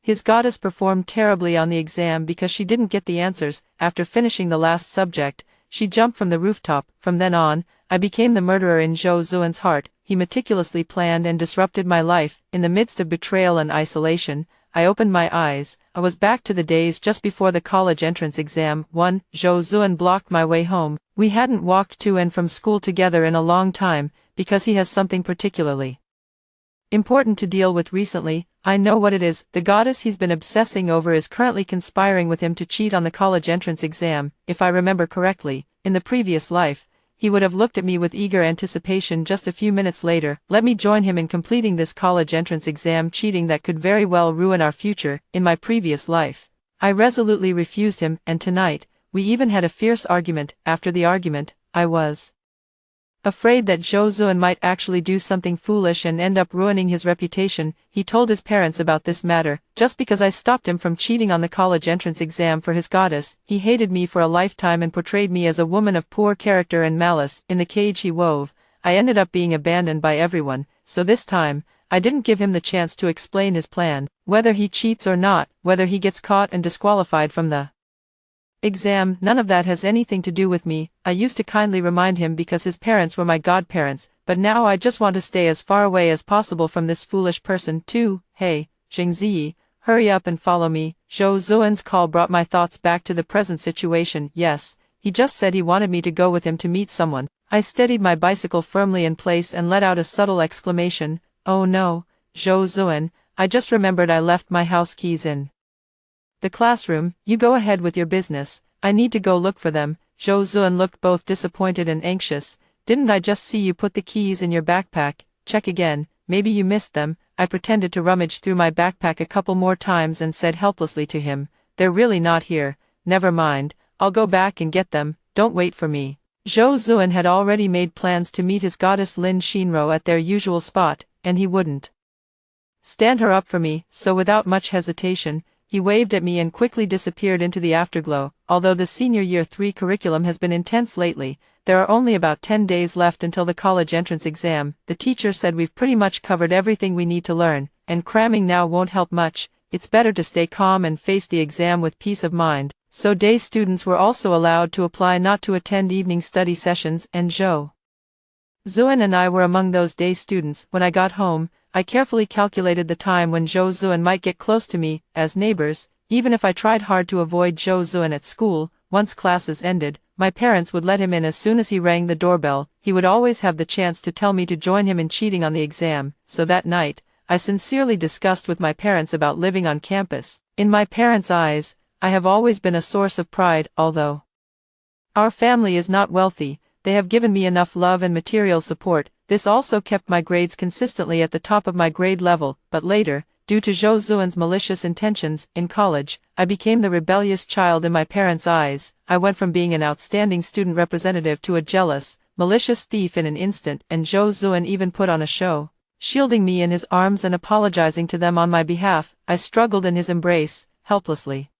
His goddess performed terribly on the exam because she didn't get the answers. After finishing the last subject, she jumped from the rooftop. From then on, I became the murderer in Zhou Zuan's heart. He meticulously planned and disrupted my life. In the midst of betrayal and isolation, I opened my eyes. I was back to the days just before the college entrance exam. Zhou Zuan blocked my way home. We hadn't walked to and from school together in a long time, because he has something particularly important to deal with recently. I know what it is. The goddess he's been obsessing over is currently conspiring with him to cheat on the college entrance exam. If I remember correctly, in the previous life, he would have looked at me with eager anticipation just a few minutes later. Let me join him in completing this college entrance exam cheating that could very well ruin our future. In my previous life, I resolutely refused him, and tonight, we even had a fierce argument. After the argument, I was afraid that Zhou Zuan might actually do something foolish and end up ruining his reputation. He told his parents about this matter. Just because I stopped him from cheating on the college entrance exam for his goddess, he hated me for a lifetime and portrayed me as a woman of poor character and malice. In the cage he wove, I ended up being abandoned by everyone, so this time, I didn't give him the chance to explain his plan. Whether he cheats or not, whether he gets caught and disqualified from the exam, none of that has anything to do with me. I used to kindly remind him because his parents were my godparents, but now I just want to stay as far away as possible from this foolish person too. Hey, Zhengziyi, hurry up and follow me. Zhou Zuan's call brought my thoughts back to the present situation. Yes, he just said he wanted me to go with him to meet someone. I steadied my bicycle firmly in place and let out a subtle exclamation. Oh no, Zhou Zuan, I just remembered I left my house keys in the classroom. You go ahead with your business, I need to go look for them. Zhou Zuan looked both disappointed and anxious. Didn't I just see you put the keys in your backpack? Check again, maybe you missed them. I pretended to rummage through my backpack a couple more times and said helplessly to him, they're really not here. Never mind, I'll go back and get them, don't wait for me. Zhou Zuan had already made plans to meet his goddess Lin Xinro at their usual spot, and he wouldn't stand her up for me, so without much hesitation, he waved at me and quickly disappeared into the afterglow. Although the senior year 3 curriculum has been intense lately, there are only about 10 days left until the college entrance exam. The teacher said we've pretty much covered everything we need to learn, and cramming now won't help much. It's better to stay calm and face the exam with peace of mind. So day students were also allowed to apply not to attend evening study sessions, and Zhou Zuan and I were among those day students. When I got home, I carefully calculated the time when Zhou Zuan might get close to me. As neighbors, even if I tried hard to avoid Zhou Zuan at school, once classes ended, my parents would let him in as soon as he rang the doorbell. He would always have the chance to tell me to join him in cheating on the exam. So that night, I sincerely discussed with my parents about living on campus. In my parents' eyes, I have always been a source of pride. Although our family is not wealthy, they have given me enough love and material support. This also kept my grades consistently at the top of my grade level. But later, due to Zhou Zuan's malicious intentions, in college, I became the rebellious child in my parents' eyes. I went from being an outstanding student representative to a jealous, malicious thief in an instant, and Zhou Zuan even put on a show, shielding me in his arms and apologizing to them on my behalf. I struggled in his embrace, helplessly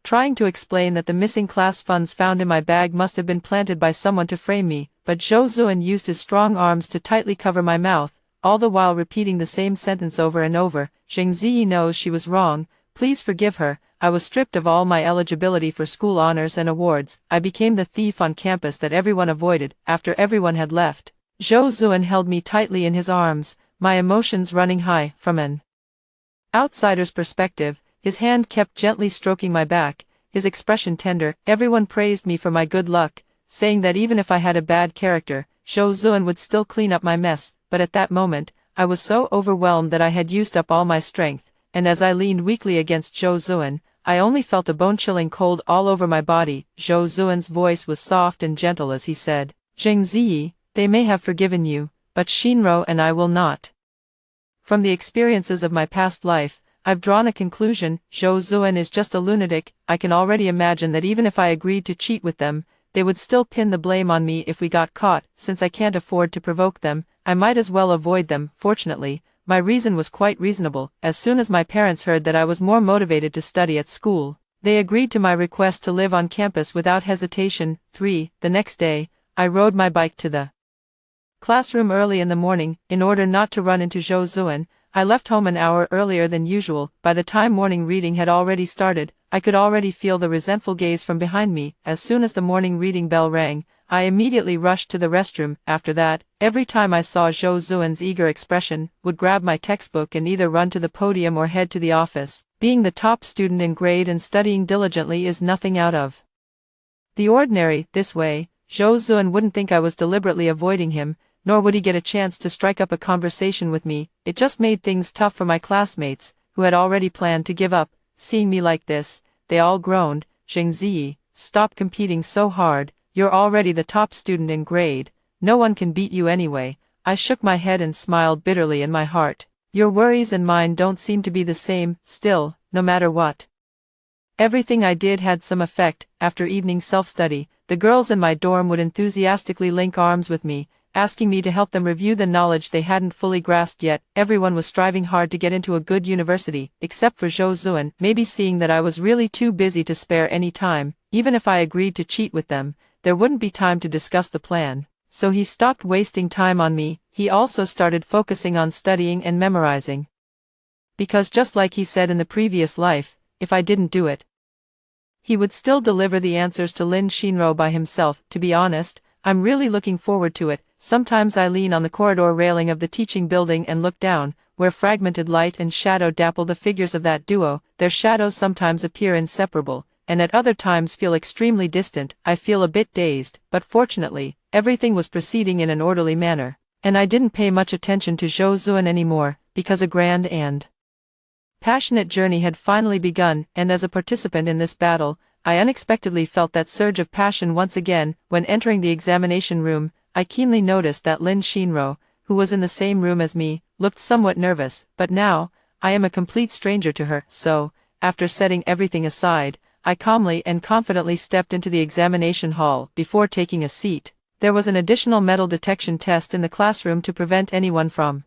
trying to explain that the missing class funds found in my bag must have been planted by someone to frame me, but Zhou Zuan used his strong arms to tightly cover my mouth, all the while repeating the same sentence over and over. Zhengziyi knows she was wrong, please forgive her. I was stripped of all my eligibility for school honors and awards. I became the thief on campus that everyone avoided. After everyone had left, Zhou Zuan held me tightly in his arms, my emotions running high. From an outsider's perspective, his hand kept gently stroking my back, his expression tender. Everyone praised me for my good luck, saying that even if I had a bad character, Zhou Zuan would still clean up my mess. But at that moment, I was so overwhelmed that I had used up all my strength, and as I leaned weakly against Zhou Zuan, I only felt a bone-chilling cold all over my body. Zhou Zuan's voice was soft and gentle as he said, Zhengziyi, they may have forgiven you, but Xinro and I will not. From the experiences of my past life, I've drawn a conclusion. Zhou Zuan is just a lunatic. I can already imagine that even if I agreed to cheat with them, they would still pin the blame on me if we got caught. Since I can't afford to provoke them, I might as well avoid them. Fortunately, my reason was quite reasonable. As soon as my parents heard that I was more motivated to study at school, they agreed to my request to live on campus without hesitation. 3. The next day, I rode my bike to the classroom early in the morning. In order not to run into Zhou Zuan, I left home an hour earlier than usual. By the time morning reading had already started, I could already feel the resentful gaze from behind me. As soon as the morning reading bell rang, I immediately rushed to the restroom. After that, every time I saw Zhou Zuan's eager expression, would grab my textbook and either run to the podium or head to the office. Being the top student in grade and studying diligently is nothing out of the ordinary. This way, Zhou Zuan wouldn't think I was deliberately avoiding him, nor would he get a chance to strike up a conversation with me. It just made things tough for my classmates, who had already planned to give up. Seeing me like this, they all groaned. Zheng Ziyi, stop competing so hard, you're already the top student in grade, no one can beat you anyway. I shook my head and smiled bitterly in my heart. Your worries and mine don't seem to be the same. Still, no matter what, everything I did had some effect. After evening self-study, the girls in my dorm would enthusiastically link arms with me, asking me to help them review the knowledge they hadn't fully grasped yet. Everyone was striving hard to get into a good university, except for Zhou Zuan. Maybe seeing that I was really too busy to spare any time, even if I agreed to cheat with them, there wouldn't be time to discuss the plan. So he stopped wasting time on me. He also started focusing on studying and memorizing. Because just like he said in the previous life, if I didn't do it, he would still deliver the answers to Lin Shinro by himself. To be honest, I'm really looking forward to it. Sometimes I lean on the corridor railing of the teaching building and look down, where fragmented light and shadow dapple the figures of that duo. Their shadows sometimes appear inseparable, and at other times feel extremely distant. I feel a bit dazed, but fortunately, everything was proceeding in an orderly manner, and I didn't pay much attention to Zhou Zuan anymore, because a grand and passionate journey had finally begun, and as a participant in this battle, I unexpectedly felt that surge of passion once again. When entering the examination room, I keenly noticed that Lin Shinro, who was in the same room as me, looked somewhat nervous, but now, I am a complete stranger to her. So, after setting everything aside, I calmly and confidently stepped into the examination hall. Before taking a seat, there was an additional metal detection test in the classroom to prevent anyone from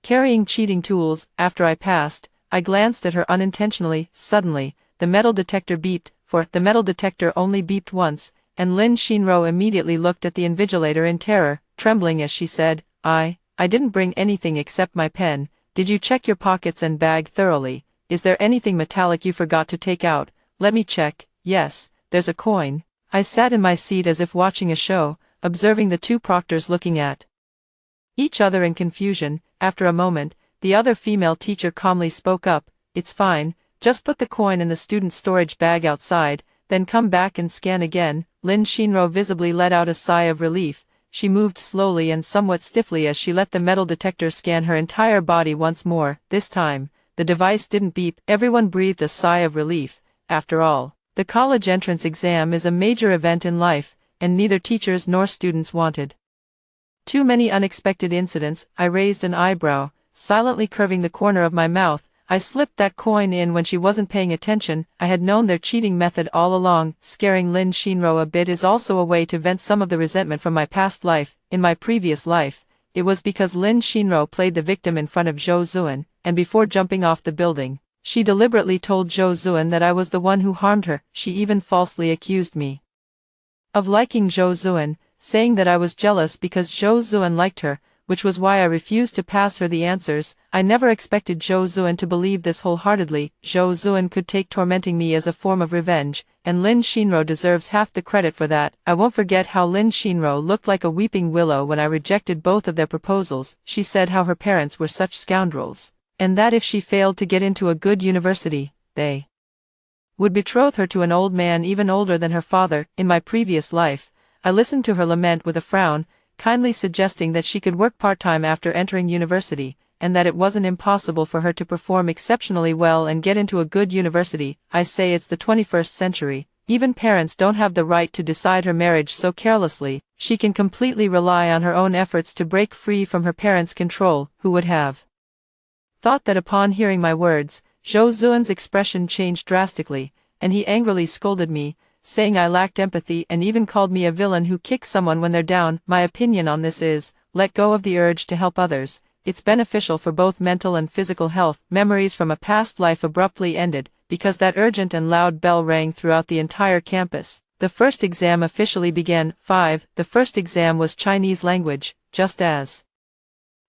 carrying cheating tools. After I passed, I glanced at her unintentionally. Suddenly, the metal detector beeped, for the metal detector only beeped once, and Lin Shinro immediately looked at the invigilator in terror, trembling as she said, I didn't bring anything except my pen. Did you check your pockets and bag thoroughly? Is there anything metallic you forgot to take out? Let me check. Yes, there's a coin. I sat in my seat as if watching a show, observing the two proctors looking at each other in confusion. After a moment, the other female teacher calmly spoke up, it's fine, just put the coin in the student's storage bag outside, then come back and scan again. Lin Shinro visibly let out a sigh of relief. She moved slowly and somewhat stiffly as she let the metal detector scan her entire body once more. This time, the device didn't beep. Everyone breathed a sigh of relief. After all, the college entrance exam is a major event in life, and neither teachers nor students wanted too many unexpected incidents. I raised an eyebrow, silently curving the corner of my mouth. I slipped that coin in when she wasn't paying attention. I had known their cheating method all along. Scaring Lin Shinro a bit is also a way to vent some of the resentment from my past life. In my previous life, it was because Lin Shinro played the victim in front of Zhou Zuan, and before jumping off the building, she deliberately told Zhou Zuan that I was the one who harmed her. She even falsely accused me of liking Zhou Zuan, saying that I was jealous because Zhou Zuan liked her, which was why I refused to pass her the answers. I never expected Zhou Zuan to believe this wholeheartedly. Zhou Zuan could take tormenting me as a form of revenge, and Lin Shinro deserves half the credit for that. I won't forget how Lin Shinro looked like a weeping willow when I rejected both of their proposals. She said how her parents were such scoundrels, and that if she failed to get into a good university, they would betroth her to an old man even older than her father. In my previous life, I listened to her lament with a frown, kindly suggesting that she could work part-time after entering university, and that it wasn't impossible for her to perform exceptionally well and get into a good university. I say it's the 21st century. Even parents don't have the right to decide her marriage so carelessly. She can completely rely on her own efforts to break free from her parents' control. Who would have thought that? Upon hearing my words, Zhou Zuan's expression changed drastically, and he angrily scolded me, saying I lacked empathy and even called me a villain who kicks someone when they're down. My opinion on this is, let go of the urge to help others. It's beneficial for both mental and physical health. Memories from a past life abruptly ended, because that urgent and loud bell rang throughout the entire campus. The first exam officially began. 5. The first exam was Chinese language, just as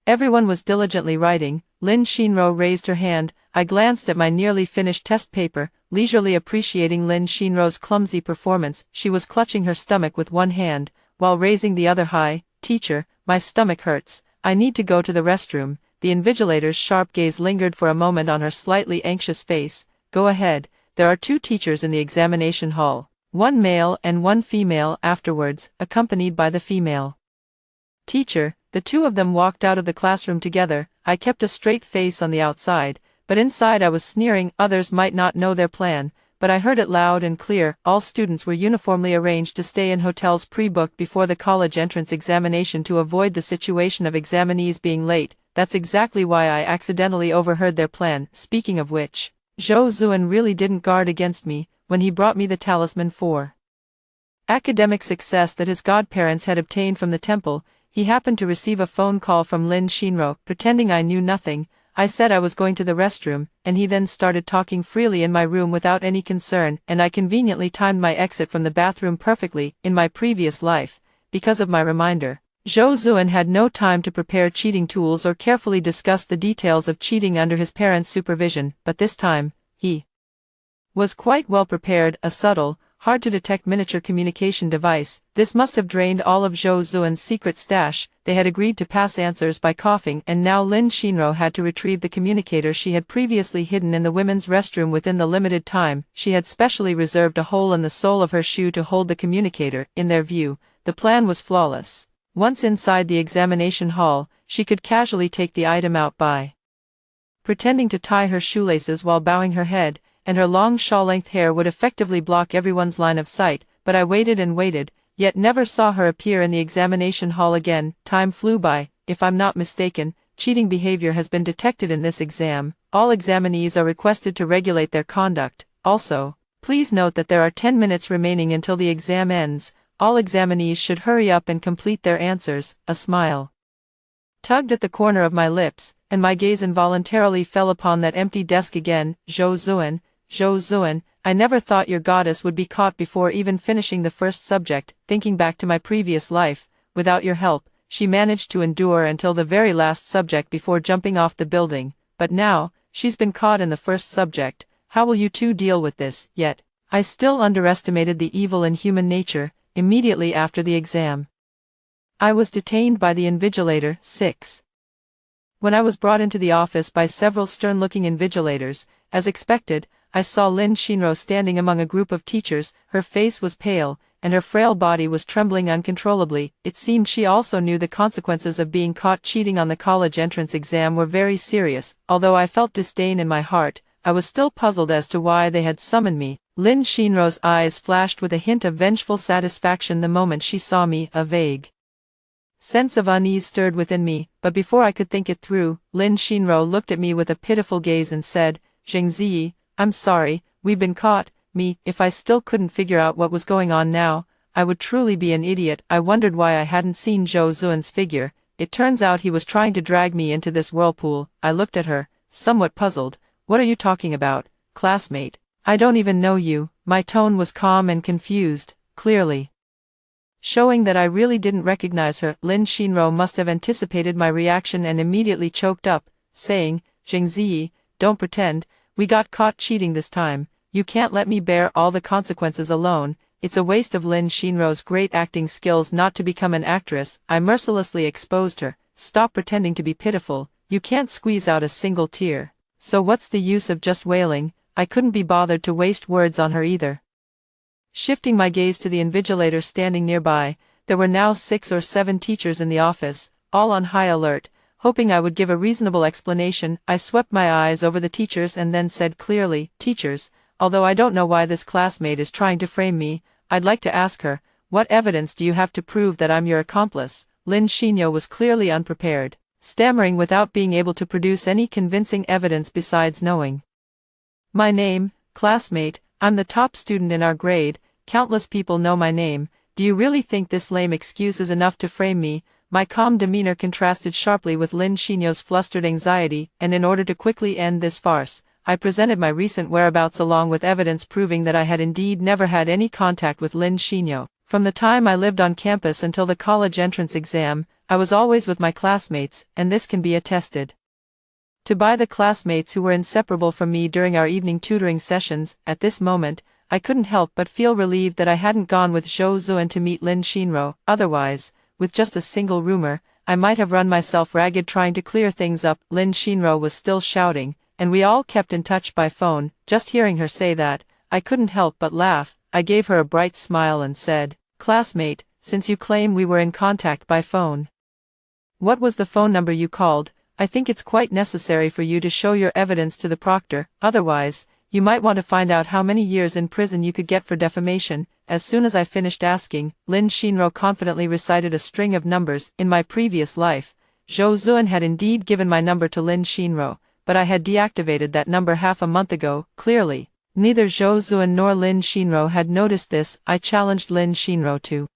Everyone was diligently writing. Lin Shinro raised her hand. I glanced at my nearly finished test paper, leisurely appreciating Lin Shinro's clumsy performance. She was clutching her stomach with one hand, while raising the other high. Teacher, my stomach hurts. I need to go to the restroom. The invigilator's sharp gaze lingered for a moment on her slightly anxious face. Go ahead. There are 2 teachers in the examination hall. One male and one female. Afterwards, accompanied by the female teacher, the 2 of them walked out of the classroom together. I kept a straight face on the outside, but inside I was sneering. Others might not know their plan, but I heard it loud and clear. All students were uniformly arranged to stay in hotels pre-booked before the college entrance examination to avoid the situation of examinees being late. That's exactly why I accidentally overheard their plan. Speaking of which, Zhou Zuan really didn't guard against me when he brought me the talisman for academic success that his godparents had obtained from the temple. He happened to receive a phone call from Lin Shinro. Pretending I knew nothing, I said I was going to the restroom, and he then started talking freely in my room without any concern, and I conveniently timed my exit from the bathroom perfectly. In my previous life, because of my reminder, Zhou Zuan had no time to prepare cheating tools or carefully discuss the details of cheating under his parents' supervision, but this time, he was quite well prepared. A subtle, hard-to-detect miniature communication device. This must have drained all of Zhou Zuan's secret stash. They had agreed to pass answers by coughing, and now Lin Shinro had to retrieve the communicator she had previously hidden in the women's restroom within the limited time. She had specially reserved a hole in the sole of her shoe to hold the communicator. In their view, the plan was flawless. Once inside the examination hall, she could casually take the item out by pretending to tie her shoelaces while bowing her head, and her long shawl-length hair would effectively block everyone's line of sight. But I waited and waited, yet never saw her appear in the examination hall again. Time flew by. If I'm not mistaken, cheating behavior has been detected in this exam. All examinees are requested to regulate their conduct. Also, please note that there are 10 minutes remaining until the exam ends. All examinees should hurry up and complete their answers. A smile tugged at the corner of my lips, and my gaze involuntarily fell upon that empty desk again. Zhou Zuan, I never thought your goddess would be caught before even finishing the first subject. Thinking back to my previous life, without your help, she managed to endure until the very last subject before jumping off the building. But now, she's been caught in the first subject. How will you 2 deal with this? Yet, I still underestimated the evil in human nature. Immediately after the exam, I was detained by the invigilator. 6. When I was brought into the office by several stern-looking invigilators, as expected, I saw Lin Shinro standing among a group of teachers. Her face was pale, and her frail body was trembling uncontrollably. It seemed she also knew the consequences of being caught cheating on the college entrance exam were very serious. Although I felt disdain in my heart, I was still puzzled as to why they had summoned me. Lin Shinro's eyes flashed with a hint of vengeful satisfaction the moment she saw me. A vague sense of unease stirred within me, but before I could think it through, Lin Shinro looked at me with a pitiful gaze and said, Zheng Ziyi, I'm sorry, we've been caught. Me, if I still couldn't figure out what was going on now, I would truly be an idiot. I wondered why I hadn't seen Zhou Zuan's figure. It turns out he was trying to drag me into this whirlpool. I looked at her, somewhat puzzled. What are you talking about, classmate? I don't even know you. My tone was calm and confused, clearly showing that I really didn't recognize her. Lin Shinro must have anticipated my reaction and immediately choked up, saying, Zheng Ziyi, don't pretend, we got caught cheating this time. You can't let me bear all the consequences alone. It's a waste of Lin Shinro's great acting skills not to become an actress. I mercilessly exposed her. Stop pretending to be pitiful. You can't squeeze out a single tear. So what's the use of just wailing? I couldn't be bothered to waste words on her either. Shifting my gaze to the invigilator standing nearby, there were now 6 or 7 teachers in the office, all on high alert. Hoping I would give a reasonable explanation, I swept my eyes over the teachers and then said clearly, Teachers, although I don't know why this classmate is trying to frame me, I'd like to ask her, what evidence do you have to prove that I'm your accomplice? Lin Shinyo was clearly unprepared, stammering without being able to produce any convincing evidence besides knowing my name. Classmate, I'm the top student in our grade, countless people know my name. Do you really think this lame excuse is enough to frame me? My calm demeanor contrasted sharply with Lin Shinyo's flustered anxiety, and in order to quickly end this farce, I presented my recent whereabouts along with evidence proving that I had indeed never had any contact with Lin Shinyo. From the time I lived on campus until the college entrance exam, I was always with my classmates, and this can be attested to by the classmates who were inseparable from me during our evening tutoring sessions. At this moment, I couldn't help but feel relieved that I hadn't gone with Zhou Zuan to meet Lin Shinro. Otherwise, with just a single rumor, I might have run myself ragged trying to clear things up. Lin Shinro was still shouting, and we all kept in touch by phone. Just hearing her say that, I couldn't help but laugh. I gave her a bright smile and said, "Classmate, since you claim we were in contact by phone, what was the phone number you called? I think it's quite necessary for you to show your evidence to the proctor, otherwise, you might want to find out how many years in prison you could get for defamation." As soon as I finished asking, Lin Shinro confidently recited a string of numbers. In my previous life, Zhou Zuan had indeed given my number to Lin Shinro, but I had deactivated that number half a month ago. Clearly, neither Zhou Zuan nor Lin Shinro had noticed this. I challenged Lin Shinro to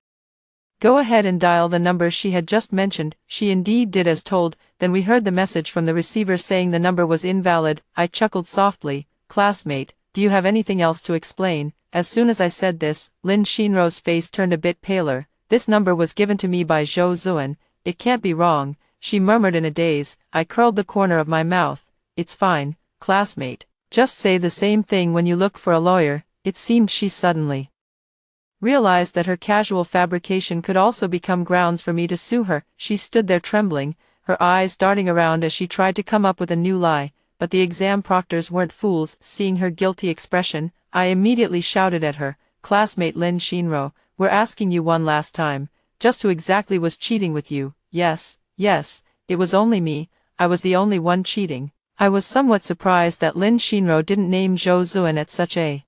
go ahead and dial the number she had just mentioned. She indeed did as told. Then we heard the message from the receiver saying the number was invalid. I chuckled softly. "Classmate, do you have anything else to explain?" As soon as I said this, Lin Shinro's face turned a bit paler. "This number was given to me by Zhou Zuan. It can't be wrong," she murmured in a daze. I curled the corner of my mouth. "It's fine, classmate. Just say the same thing when you look for a lawyer." It seemed she suddenly realized that her casual fabrication could also become grounds for me to sue her. She stood there trembling, her eyes darting around as she tried to come up with a new lie. But the exam proctors weren't fools. Seeing her guilty expression, I immediately shouted at her, "Classmate Lin Shinro, we're asking you one last time, just who exactly was cheating with you?" Yes, it was only me. I was the only one cheating." I was somewhat surprised that Lin Shinro didn't name Zhou Zuan at such a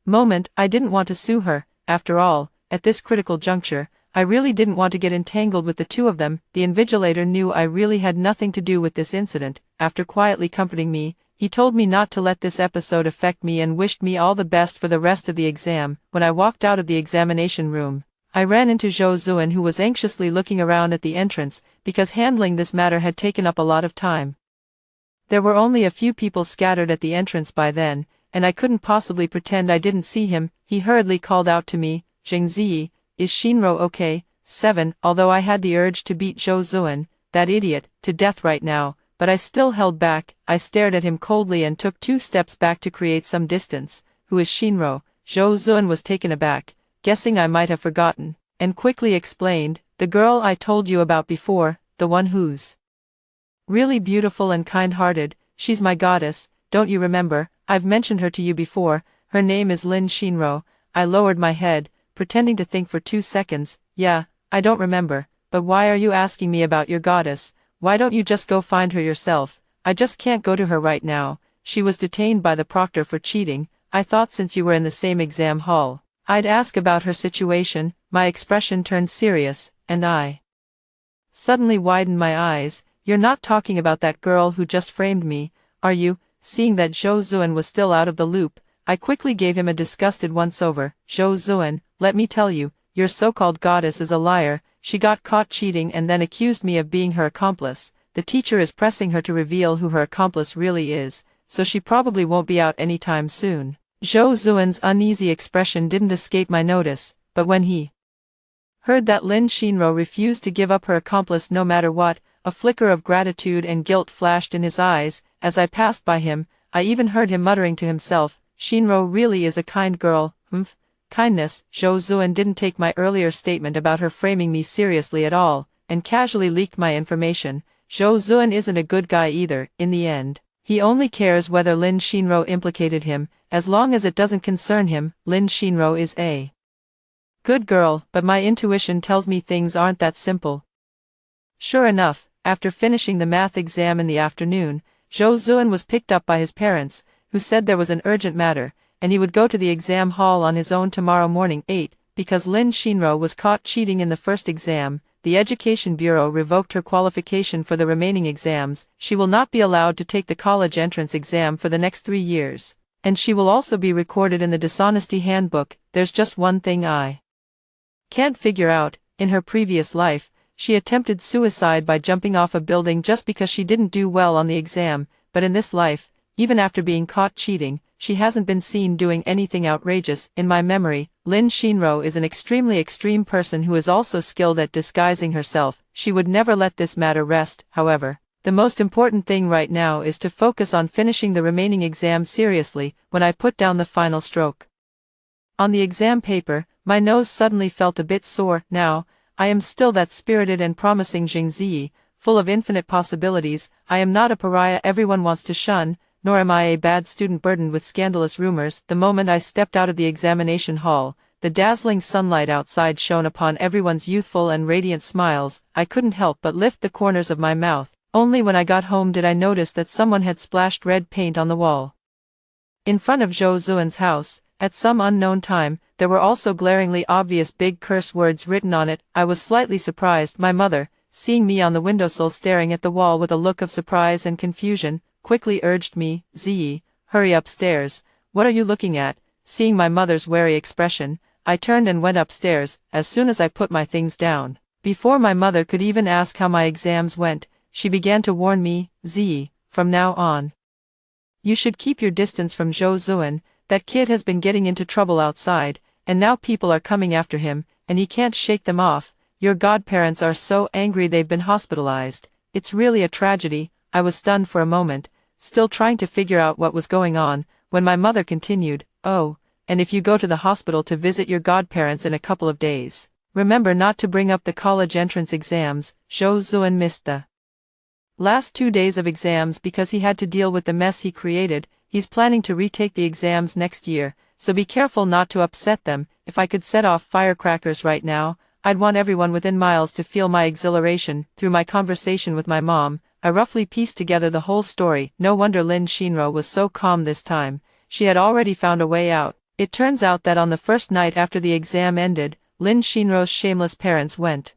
moment. I didn't want to sue her. After all, at this critical juncture, I really didn't want to get entangled with the two of them. The invigilator knew I really had nothing to do with this incident. After quietly comforting me, he told me not to let this episode affect me and wished me all the best for the rest of the exam. When I walked out of the examination room, I ran into Zhou Zuan, who was anxiously looking around at the entrance, because handling this matter had taken up a lot of time. There were only a few people scattered at the entrance by then, and I couldn't possibly pretend I didn't see him. He hurriedly called out to me, "Zheng Ziyi, is Shinro okay?" 7. Although I had the urge to beat Zhou Zuan, that idiot, to death right now, but I still held back. I stared at him coldly and took 2 steps back to create some distance. "Who is Shinro?" Zhou Zuan was taken aback, guessing I might have forgotten, and quickly explained, "The girl I told you about before, the one who's really beautiful and kind-hearted. She's my goddess, don't you remember? I've mentioned her to you before. Her name is Lin Shinro." I lowered my head, pretending to think for 2 seconds. "Yeah, I don't remember, but why are you asking me about your goddess? Why don't you just go find her yourself?" "I just can't go to her right now. She was detained by the proctor for cheating. I thought since you were in the same exam hall, I'd ask about her situation." My expression turned serious, and I suddenly widened my eyes. "You're not talking about that girl who just framed me, are you?" Seeing that Zhou Zuan was still out of the loop, I quickly gave him a disgusted once-over. "Zhou Zuan, let me tell you, your so-called goddess is a liar. She got caught cheating and then accused me of being her accomplice. The teacher is pressing her to reveal who her accomplice really is, so she probably won't be out anytime soon." Zhou Zuan's uneasy expression didn't escape my notice, but when he heard that Lin Shinro refused to give up her accomplice no matter what, a flicker of gratitude and guilt flashed in his eyes. As I passed by him, I even heard him muttering to himself, "Shinro really is a kind girl, Kindness." Zhou Zuan didn't take my earlier statement about her framing me seriously at all, and casually leaked my information. Zhou Zuan isn't a good guy either. In the end, he only cares whether Lin Shinro implicated him. As long as it doesn't concern him, Lin Shinro is a good girl, but my intuition tells me things aren't that simple. Sure enough, after finishing the math exam in the afternoon, Zhou Zuan was picked up by his parents, who said there was an urgent matter, and he would go to the exam hall on his own tomorrow morning. 8. Because Lin Shinro was caught cheating in the first exam, the Education Bureau revoked her qualification for the remaining exams. She will not be allowed to take the college entrance exam for the next 3 years, and she will also be recorded in the dishonesty handbook. There's just one thing I can't figure out. In her previous life, she attempted suicide by jumping off a building just because she didn't do well on the exam, but in this life, even after being caught cheating, she hasn't been seen doing anything outrageous. In my memory, Lin Shinro is an extremely extreme person who is also skilled at disguising herself. She would never let this matter rest, however. The most important thing right now is to focus on finishing the remaining exams seriously. When I put down the final stroke on the exam paper, my nose suddenly felt a bit sore. Now, I am still that spirited and promising Jingzi, full of infinite possibilities. I am not a pariah everyone wants to shun, nor am I a bad student burdened with scandalous rumors. The moment I stepped out of the examination hall, the dazzling sunlight outside shone upon everyone's youthful and radiant smiles. I couldn't help but lift the corners of my mouth. Only when I got home did I notice that someone had splashed red paint on the wall in front of Zhou Zuan's house. At some unknown time, there were also glaringly obvious big curse words written on it. I was slightly surprised. My mother, seeing me on the windowsill staring at the wall with a look of surprise and confusion, quickly urged me, "Ziyi, hurry upstairs. What are you looking at?" Seeing my mother's wary expression, I turned and went upstairs. As soon as I put my things down, before my mother could even ask how my exams went, she began to warn me, "Ziyi, from now on, you should keep your distance from Zhou Zuan. That kid has been getting into trouble outside, and now people are coming after him, and he can't shake them off. Your godparents are so angry they've been hospitalized. It's really a tragedy." I was stunned for a moment, still trying to figure out what was going on, when my mother continued, "Oh, and if you go to the hospital to visit your godparents in a couple of days, remember not to bring up the college entrance exams." Zhou Zuan missed the last 2 days of exams because he had to deal with the mess he created. He's planning to retake the exams next year, so be careful not to upset them. If I could set off firecrackers right now, I'd want everyone within miles to feel my exhilaration. Through my conversation with my mom, I roughly pieced together the whole story. No wonder Lin Shinro was so calm this time. She had already found a way out. It turns out that on the first night after the exam ended, Lin Shinro's shameless parents went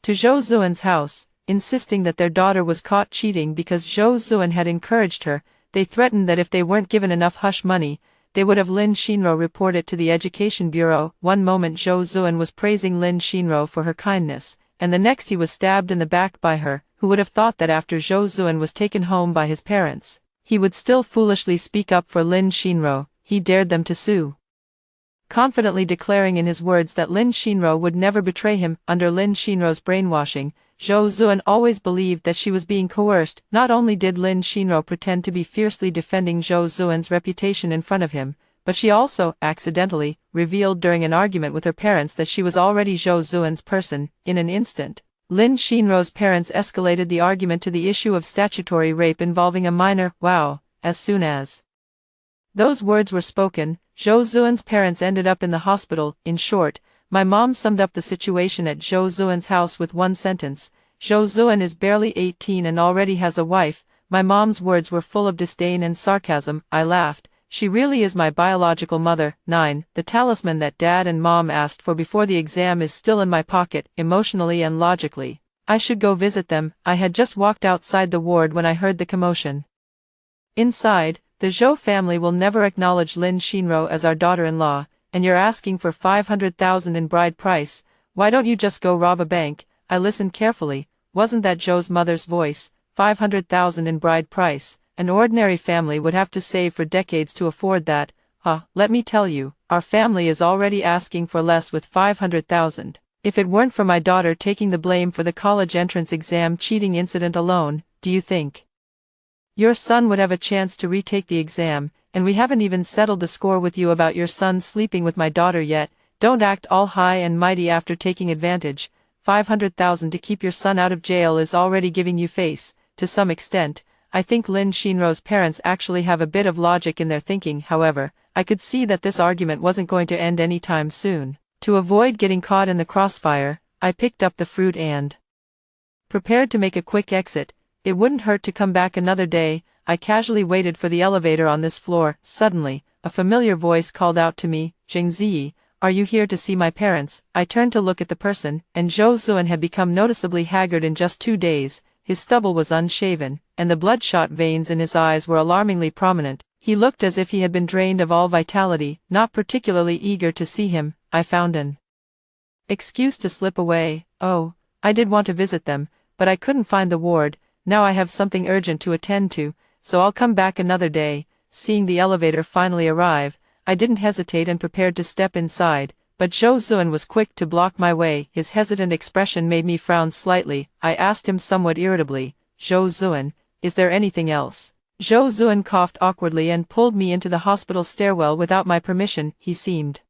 to Zhou Zuan's house, insisting that their daughter was caught cheating because Zhou Zuan had encouraged her. They threatened that if they weren't given enough hush money, they would have Lin Shinro report it to the Education Bureau. One moment Zhou Zuan was praising Lin Shinro for her kindness, and the next he was stabbed in the back by her. Who would have thought that after Zhou Zuan was taken home by his parents, he would still foolishly speak up for Lin Shinro? He dared them to sue, confidently declaring in his words that Lin Shinro would never betray him. Under Lin Shinro's brainwashing, Zhou Zuan always believed that she was being coerced. Not only did Lin Shinro pretend to be fiercely defending Zhou Zuan's reputation in front of him, but she also, accidentally, revealed during an argument with her parents that she was already Zhou Zuan's person. In an instant, Lin Shinro's parents escalated the argument to the issue of statutory rape involving a minor. Wow, as soon as those words were spoken, Zhou Zuan's parents ended up in the hospital. In short, my mom summed up the situation at Zhou Zuan's house with one sentence: Zhou Zuan is barely 18 and already has a wife. My mom's words were full of disdain and sarcasm. I laughed. She really is my biological mother. 9. The talisman that Dad and Mom asked for before the exam is still in my pocket. Emotionally and logically, I should go visit them. I had just walked outside the ward when I heard the commotion inside. The Zhou family will never acknowledge Lin Shinro as our daughter-in-law, and you're asking for 500,000 in bride price. Why don't you just go rob a bank? I listened carefully. Wasn't that Zhou's mother's voice? 500,000 in bride price. An ordinary family would have to save for decades to afford that. Let me tell you, our family is already asking for less with 500,000. If it weren't for my daughter taking the blame for the college entrance exam cheating incident alone, do you think your son would have a chance to retake the exam? And we haven't even settled the score with you about your son sleeping with my daughter yet. Don't act all high and mighty after taking advantage. 500,000 to keep your son out of jail is already giving you face. To some extent, I think Lin Shinro's parents actually have a bit of logic in their thinking. However, I could see that this argument wasn't going to end anytime soon. To avoid getting caught in the crossfire, I picked up the fruit and prepared to make a quick exit. It wouldn't hurt to come back another day. I casually waited for the elevator on this floor. Suddenly, a familiar voice called out to me, "Jingzi, are you here to see my parents?" I turned to look at the person, and Zhou Zuan had become noticeably haggard in just 2 days. His stubble was unshaven, and the bloodshot veins in his eyes were alarmingly prominent. He looked as if he had been drained of all vitality. Not particularly eager to see him, I found an excuse to slip away. Oh, I did want to visit them, but I couldn't find the ward. Now I have something urgent to attend to, so I'll come back another day. seeing the elevator finally arrive, I didn't hesitate and prepared to step inside, but Zhou Zun was quick to block my way. His hesitant expression made me frown slightly. I asked him somewhat irritably, "Zhou Zun, is there anything else?" Zhou Zun coughed awkwardly and pulled me into the hospital stairwell without my permission. He seemed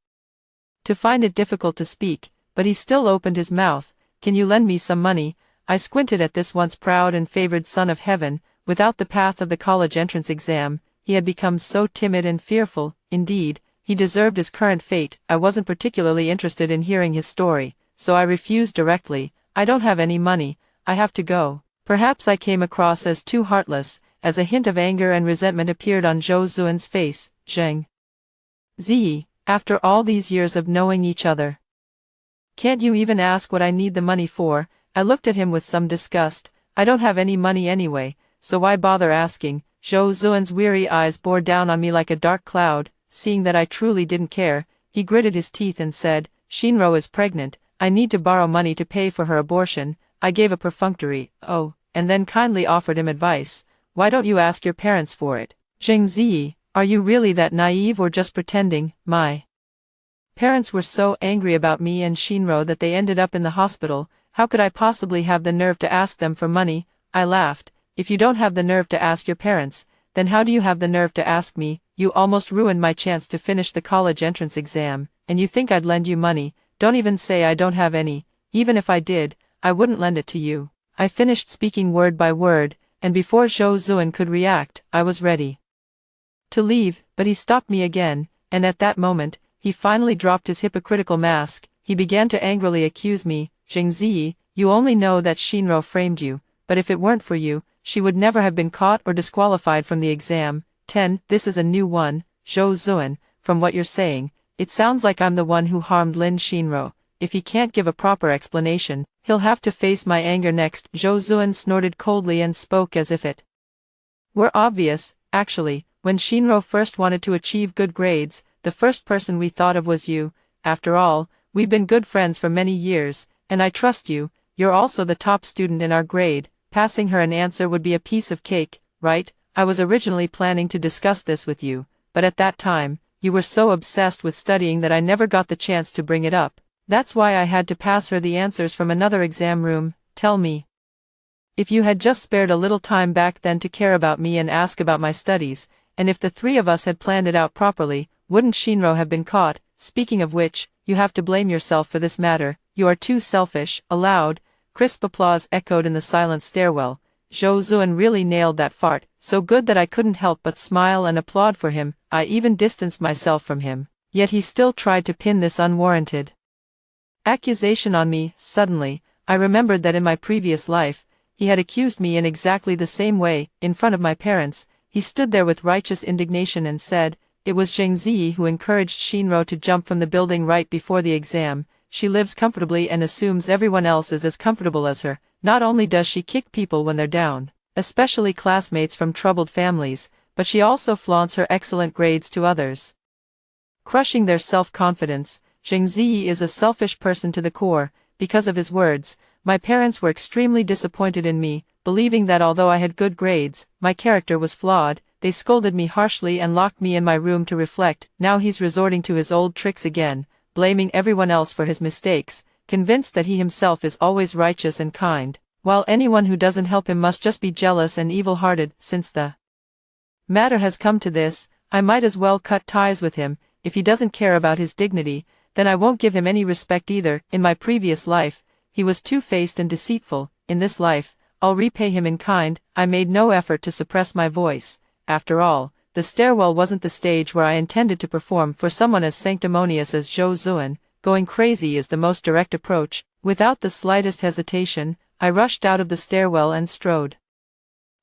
to find it difficult to speak, but he still opened his mouth. "Can you lend me some money?" I squinted at this once proud and favored son of heaven. Without the path of the college entrance exam, he had become so timid and fearful. Indeed, he deserved his current fate. I wasn't particularly interested in hearing his story, so I refused directly. "I don't have any money, I have to go." Perhaps I came across as too heartless, as a hint of anger and resentment appeared on Zhou Zun's face. "Zheng Ziyi, after all these years of knowing each other, can't you even ask what I need the money for?" I looked at him with some disgust. "I don't have any money anyway, so why bother asking?" Zhou Zun's weary eyes bore down on me like a dark cloud. Seeing that I truly didn't care, he gritted his teeth and said, "Shinro is pregnant, I need to borrow money to pay for her abortion." I gave a perfunctory, "Oh," and then kindly offered him advice. "Why don't you ask your parents for it?" "Zheng Ziyi, are you really that naive or just pretending?" My parents were so angry about me and Shinro that they ended up in the hospital. How could I possibly have the nerve to ask them for money? I laughed. "If you don't have the nerve to ask your parents, then how do you have the nerve to ask me? You almost ruined my chance to finish the college entrance exam, and you think I'd lend you money? Don't even say I don't have any. Even if I did, I wouldn't lend it to you." I finished speaking word by word, and before Zhou Zun could react, I was ready to leave, but he stopped me again, and at that moment, he finally dropped his hypocritical mask. He began to angrily accuse me. "Zheng Ziyi, you only know that Shinro framed you, but if it weren't for you, she would never have been caught or disqualified from the exam." 10. This is a new one, Zhou Zun. From what you're saying, it sounds like I'm the one who harmed Lin Shinro. If he can't give a proper explanation, he'll have to face my anger next. Zhou Zun snorted coldly and spoke as if it were obvious. "Actually, when Shinro first wanted to achieve good grades, the first person we thought of was you. After all, we've been good friends for many years, and I trust you. You're also the top student in our grade. Passing her an answer would be a piece of cake, right? I was originally planning to discuss this with you, but at that time, you were so obsessed with studying that I never got the chance to bring it up. That's why I had to pass her the answers from another exam room. Tell me, if you had just spared a little time back then to care about me and ask about my studies, and if the three of us had planned it out properly, wouldn't Shinro have been caught? Speaking of which, you have to blame yourself for this matter. You are too selfish." A loud, crisp applause echoed in the silent stairwell. Zhou Zun really nailed that fart, so good that I couldn't help but smile and applaud for him. I even distanced myself from him, yet he still tried to pin this unwarranted accusation on me. Suddenly, I remembered that in my previous life, he had accused me in exactly the same way, in front of my parents. He stood there with righteous indignation and said, "It was Zheng Ziyi who encouraged Shinro to jump from the building right before the exam. She lives comfortably and assumes everyone else is as comfortable as her. Not only does she kick people when they're down, especially classmates from troubled families, but she also flaunts her excellent grades to others, crushing their self-confidence. Zheng Ziyi is a selfish person to the core." Because of his words, my parents were extremely disappointed in me, believing that although I had good grades, my character was flawed. They scolded me harshly and locked me in my room to reflect. Now he's resorting to his old tricks again, blaming everyone else for his mistakes, convinced that he himself is always righteous and kind, while anyone who doesn't help him must just be jealous and evil-hearted. Since the matter has come to this, I might as well cut ties with him. If he doesn't care about his dignity, then I won't give him any respect either. In my previous life, he was two-faced and deceitful. In this life, I'll repay him in kind. I made no effort to suppress my voice. After all, the stairwell wasn't the stage where I intended to perform. For someone as sanctimonious as Zhou Zun, going crazy is the most direct approach. Without the slightest hesitation, I rushed out of the stairwell and strode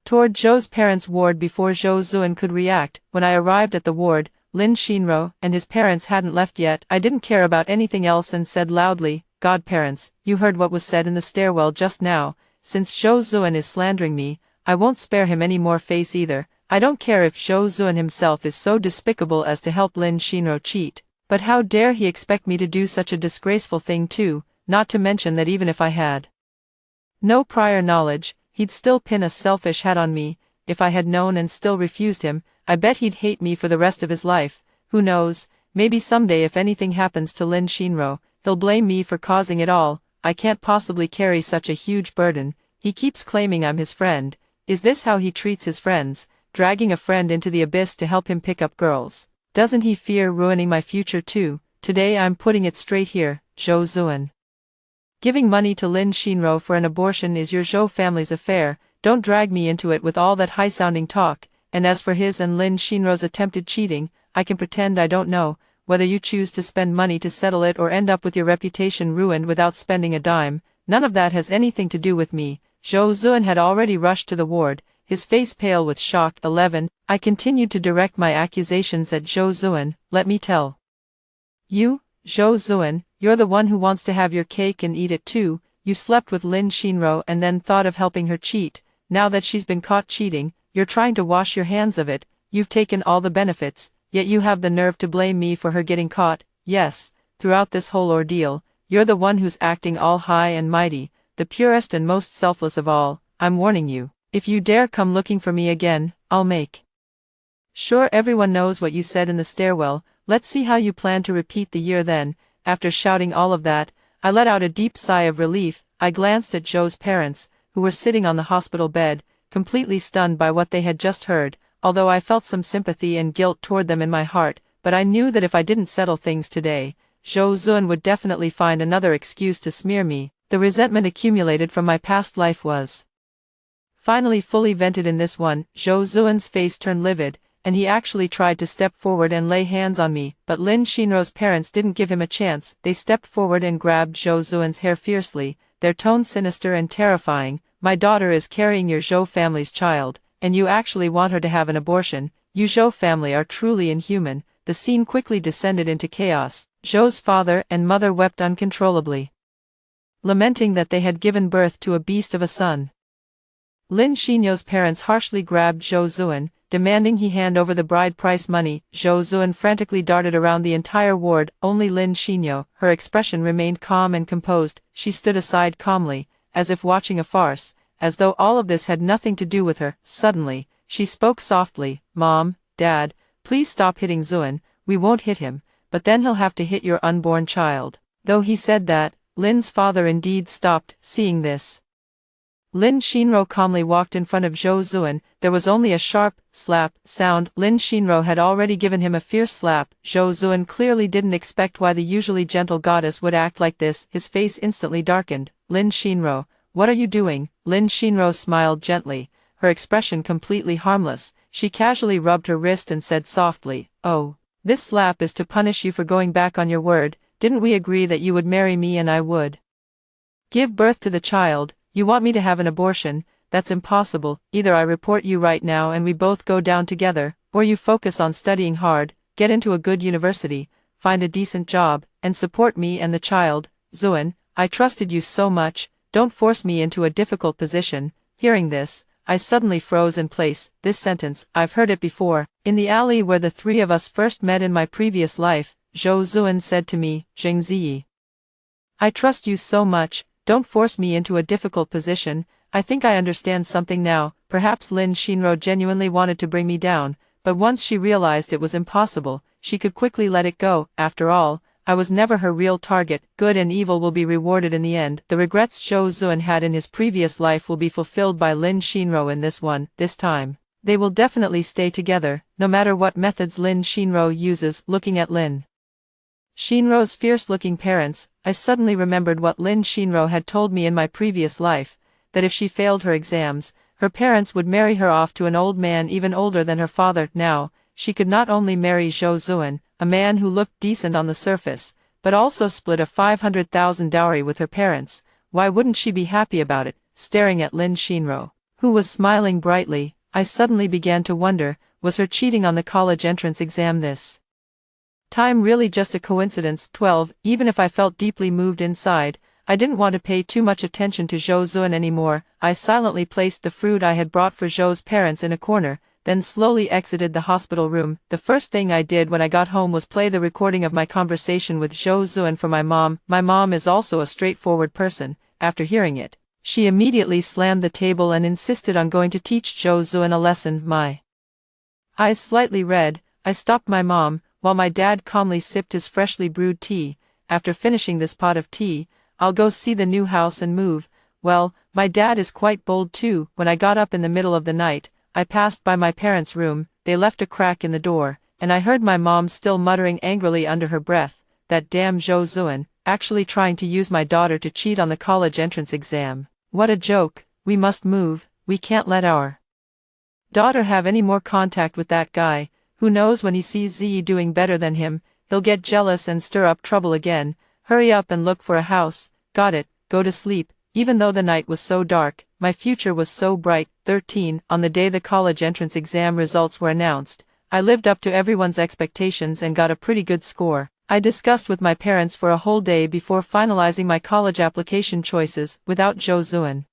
toward Zhou's parents' ward before Zhou Zun could react. When I arrived at the ward, Lin Shinro and his parents hadn't left yet. I didn't care about anything else and said loudly, "Godparents, you heard what was said in the stairwell just now. Since Zhou Zun is slandering me, I won't spare him any more face either. I don't care if Zhou Zun himself is so despicable as to help Lin Shinro cheat, but how dare he expect me to do such a disgraceful thing too? Not to mention that even if I had no prior knowledge, he'd still pin a selfish hat on me. If I had known and still refused him, I bet he'd hate me for the rest of his life. Who knows, maybe someday if anything happens to Lin Shinro, he'll blame me for causing it all. I can't possibly carry such a huge burden. He keeps claiming I'm his friend. Is this how he treats his friends, dragging a friend into the abyss to help him pick up girls? Doesn't he fear ruining my future too? Today I'm putting it straight here, Zhou Zuan. Giving money to Lin Shinro for an abortion is your Zhou family's affair. Don't drag me into it with all that high-sounding talk, and as for his and Lin Shinro's attempted cheating, I can pretend I don't know. Whether you choose to spend money to settle it or end up with your reputation ruined without spending a dime, none of that has anything to do with me. Zhou Zuan had already rushed to the ward, his face pale with shock. 11. I continued to direct my accusations at Zhou Zuan. Let me tell you, Zhou Zuan, you're the one who wants to have your cake and eat it too. You slept with Lin Shinro and then thought of helping her cheat. Now that she's been caught cheating, you're trying to wash your hands of it. You've taken all the benefits, yet you have the nerve to blame me for her getting caught. Yes, throughout this whole ordeal, you're the one who's acting all high and mighty, the purest and most selfless of all. I'm warning you, if you dare come looking for me again, I'll make sure everyone knows what you said in the stairwell. Let's see how you plan to repeat the year then. After shouting all of that, I let out a deep sigh of relief. I glanced at Zhou's parents, who were sitting on the hospital bed, completely stunned by what they had just heard, although I felt some sympathy and guilt toward them in my heart, but I knew that if I didn't settle things today, Zhou Zuan would definitely find another excuse to smear me. The resentment accumulated from my past life was finally fully vented in this one. Zhou Zuan's face turned livid, and he actually tried to step forward and lay hands on me, but Lin Shinro's parents didn't give him a chance. They stepped forward and grabbed Zhou Zuan's hair fiercely, their tone sinister and terrifying. My daughter is carrying your Zhou family's child, and you actually want her to have an abortion. You Zhou family are truly inhuman. The scene quickly descended into chaos. Zhou's father and mother wept uncontrollably, lamenting that they had given birth to a beast of a son. Lin Shinyo's parents harshly grabbed Zhou Zuan, demanding he hand over the bride price money. Zhou Zuan frantically darted around the entire ward. Only Lin Shinyo, her expression remained calm and composed. She stood aside calmly, as if watching a farce, as though all of this had nothing to do with her. Suddenly, she spoke softly, "Mom, Dad, please stop hitting Zuan. We won't hit him, but then he'll have to hit your unborn child." Though he said that, Lin's father indeed stopped. Seeing this, Lin Shinro calmly walked in front of Zhou Zuan. There was only a sharp slap sound. Lin Shinro had already given him a fierce slap. Zhou Zuan clearly didn't expect why the usually gentle goddess would act like this. His face instantly darkened. "Lin Shinro, what are you doing?" Lin Shinro smiled gently, her expression completely harmless. She casually rubbed her wrist and said softly, "Oh, this slap is to punish you for going back on your word. Didn't we agree that you would marry me and I would give birth to the child? You want me to have an abortion? That's impossible. Either I report you right now and we both go down together, or you focus on studying hard, get into a good university, find a decent job, and support me and the child. Zuan, I trusted you so much, don't force me into a difficult position." Hearing this, I suddenly froze in place. This sentence, I've heard it before. In the alley where the three of us first met in my previous life, Zhou Zuan said to me, "Zheng Ziyi, I trust you so much, don't force me into a difficult position." I think I understand something now. Perhaps Lin Shinro genuinely wanted to bring me down, but once she realized it was impossible, she could quickly let it go. After all, I was never her real target. Good and evil will be rewarded in the end. The regrets Zhou Zuan had in his previous life will be fulfilled by Lin Shinro in this one. This time, they will definitely stay together, no matter what methods Lin Shinro uses. Looking at Lin Shinro's fierce-looking parents, I suddenly remembered what Lin Shinro had told me in my previous life, that if she failed her exams, her parents would marry her off to an old man even older than her father. Now, she could not only marry Zhou Zuan, a man who looked decent on the surface, but also split a 500,000 dowry with her parents. Why wouldn't she be happy about it? Staring at Lin Shinro, who was smiling brightly, I suddenly began to wonder, was her cheating on the college entrance exam this time really just a coincidence? 12. Even if I felt deeply moved inside, I didn't want to pay too much attention to Zhou Zuan anymore. I silently placed the fruit I had brought for Zhou's parents in a corner, then slowly exited the hospital room. The first thing I did when I got home was play the recording of my conversation with Zhou Zuan for my mom. My mom is also a straightforward person. After hearing it, she immediately slammed the table and insisted on going to teach Zhou Zuan a lesson. My Eyes slightly red, I stopped my mom, while my dad calmly sipped his freshly brewed tea. After finishing this pot of tea, I'll go see the new house and move. Well, my dad is quite bold too. When I got up in the middle of the night, I passed by my parents' room, they left a crack in the door, and I heard my mom still muttering angrily under her breath, "That damn Zhou Zuan, actually trying to use my daughter to cheat on the college entrance exam. What a joke, we must move, we can't let our daughter have any more contact with that guy. Who knows, when he sees Z doing better than him, he'll get jealous and stir up trouble again. Hurry up and look for a house, got it, go to sleep." Even though the night was so dark, my future was so bright. 13. On the day the college entrance exam results were announced, I lived up to everyone's expectations and got a pretty good score. I discussed with my parents for a whole day before finalizing my college application choices. Without Zhou Zuan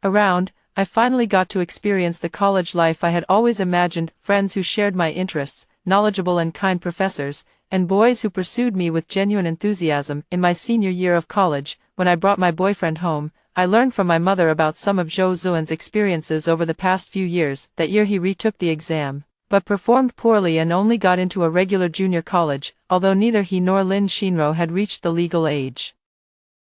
around, I finally got to experience the college life I had always imagined, friends who shared my interests, knowledgeable and kind professors, and boys who pursued me with genuine enthusiasm. In my senior year of college, when I brought my boyfriend home, I learned from my mother about some of Zhou Zuan's experiences over the past few years. That year he retook the exam, but performed poorly and only got into a regular junior college, although neither he nor Lin Xinro had reached the legal age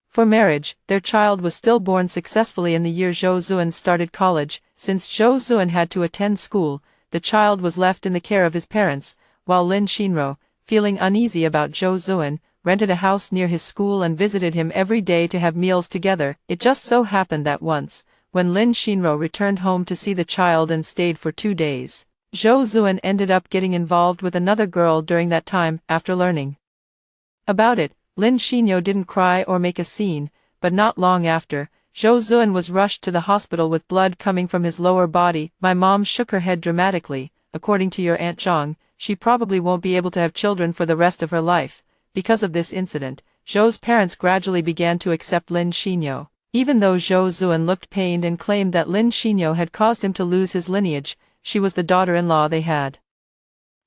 for marriage. Their child was still born successfully in the year Zhou Zuan started college. Since Zhou Zuan had to attend school, the child was left in the care of his parents, while Lin Xinro, feeling uneasy about Zhou Zuan, rented a house near his school and visited him every day to have meals together. It just so happened that once, when Lin Xinro returned home to see the child and stayed for 2 days, Zhou Zuan ended up getting involved with another girl during that time. After learning about it, Lin Xinyo didn't cry or make a scene, but not long after, Zhou Zuan was rushed to the hospital with blood coming from his lower body. My mom shook her head dramatically. According to your Aunt Zhang, she probably won't be able to have children for the rest of her life. Because of this incident, Zhou's parents gradually began to accept Lin Xinyo. Even though Zhou Zuan looked pained and claimed that Lin Xinyo had caused him to lose his lineage, she was the daughter-in-law they had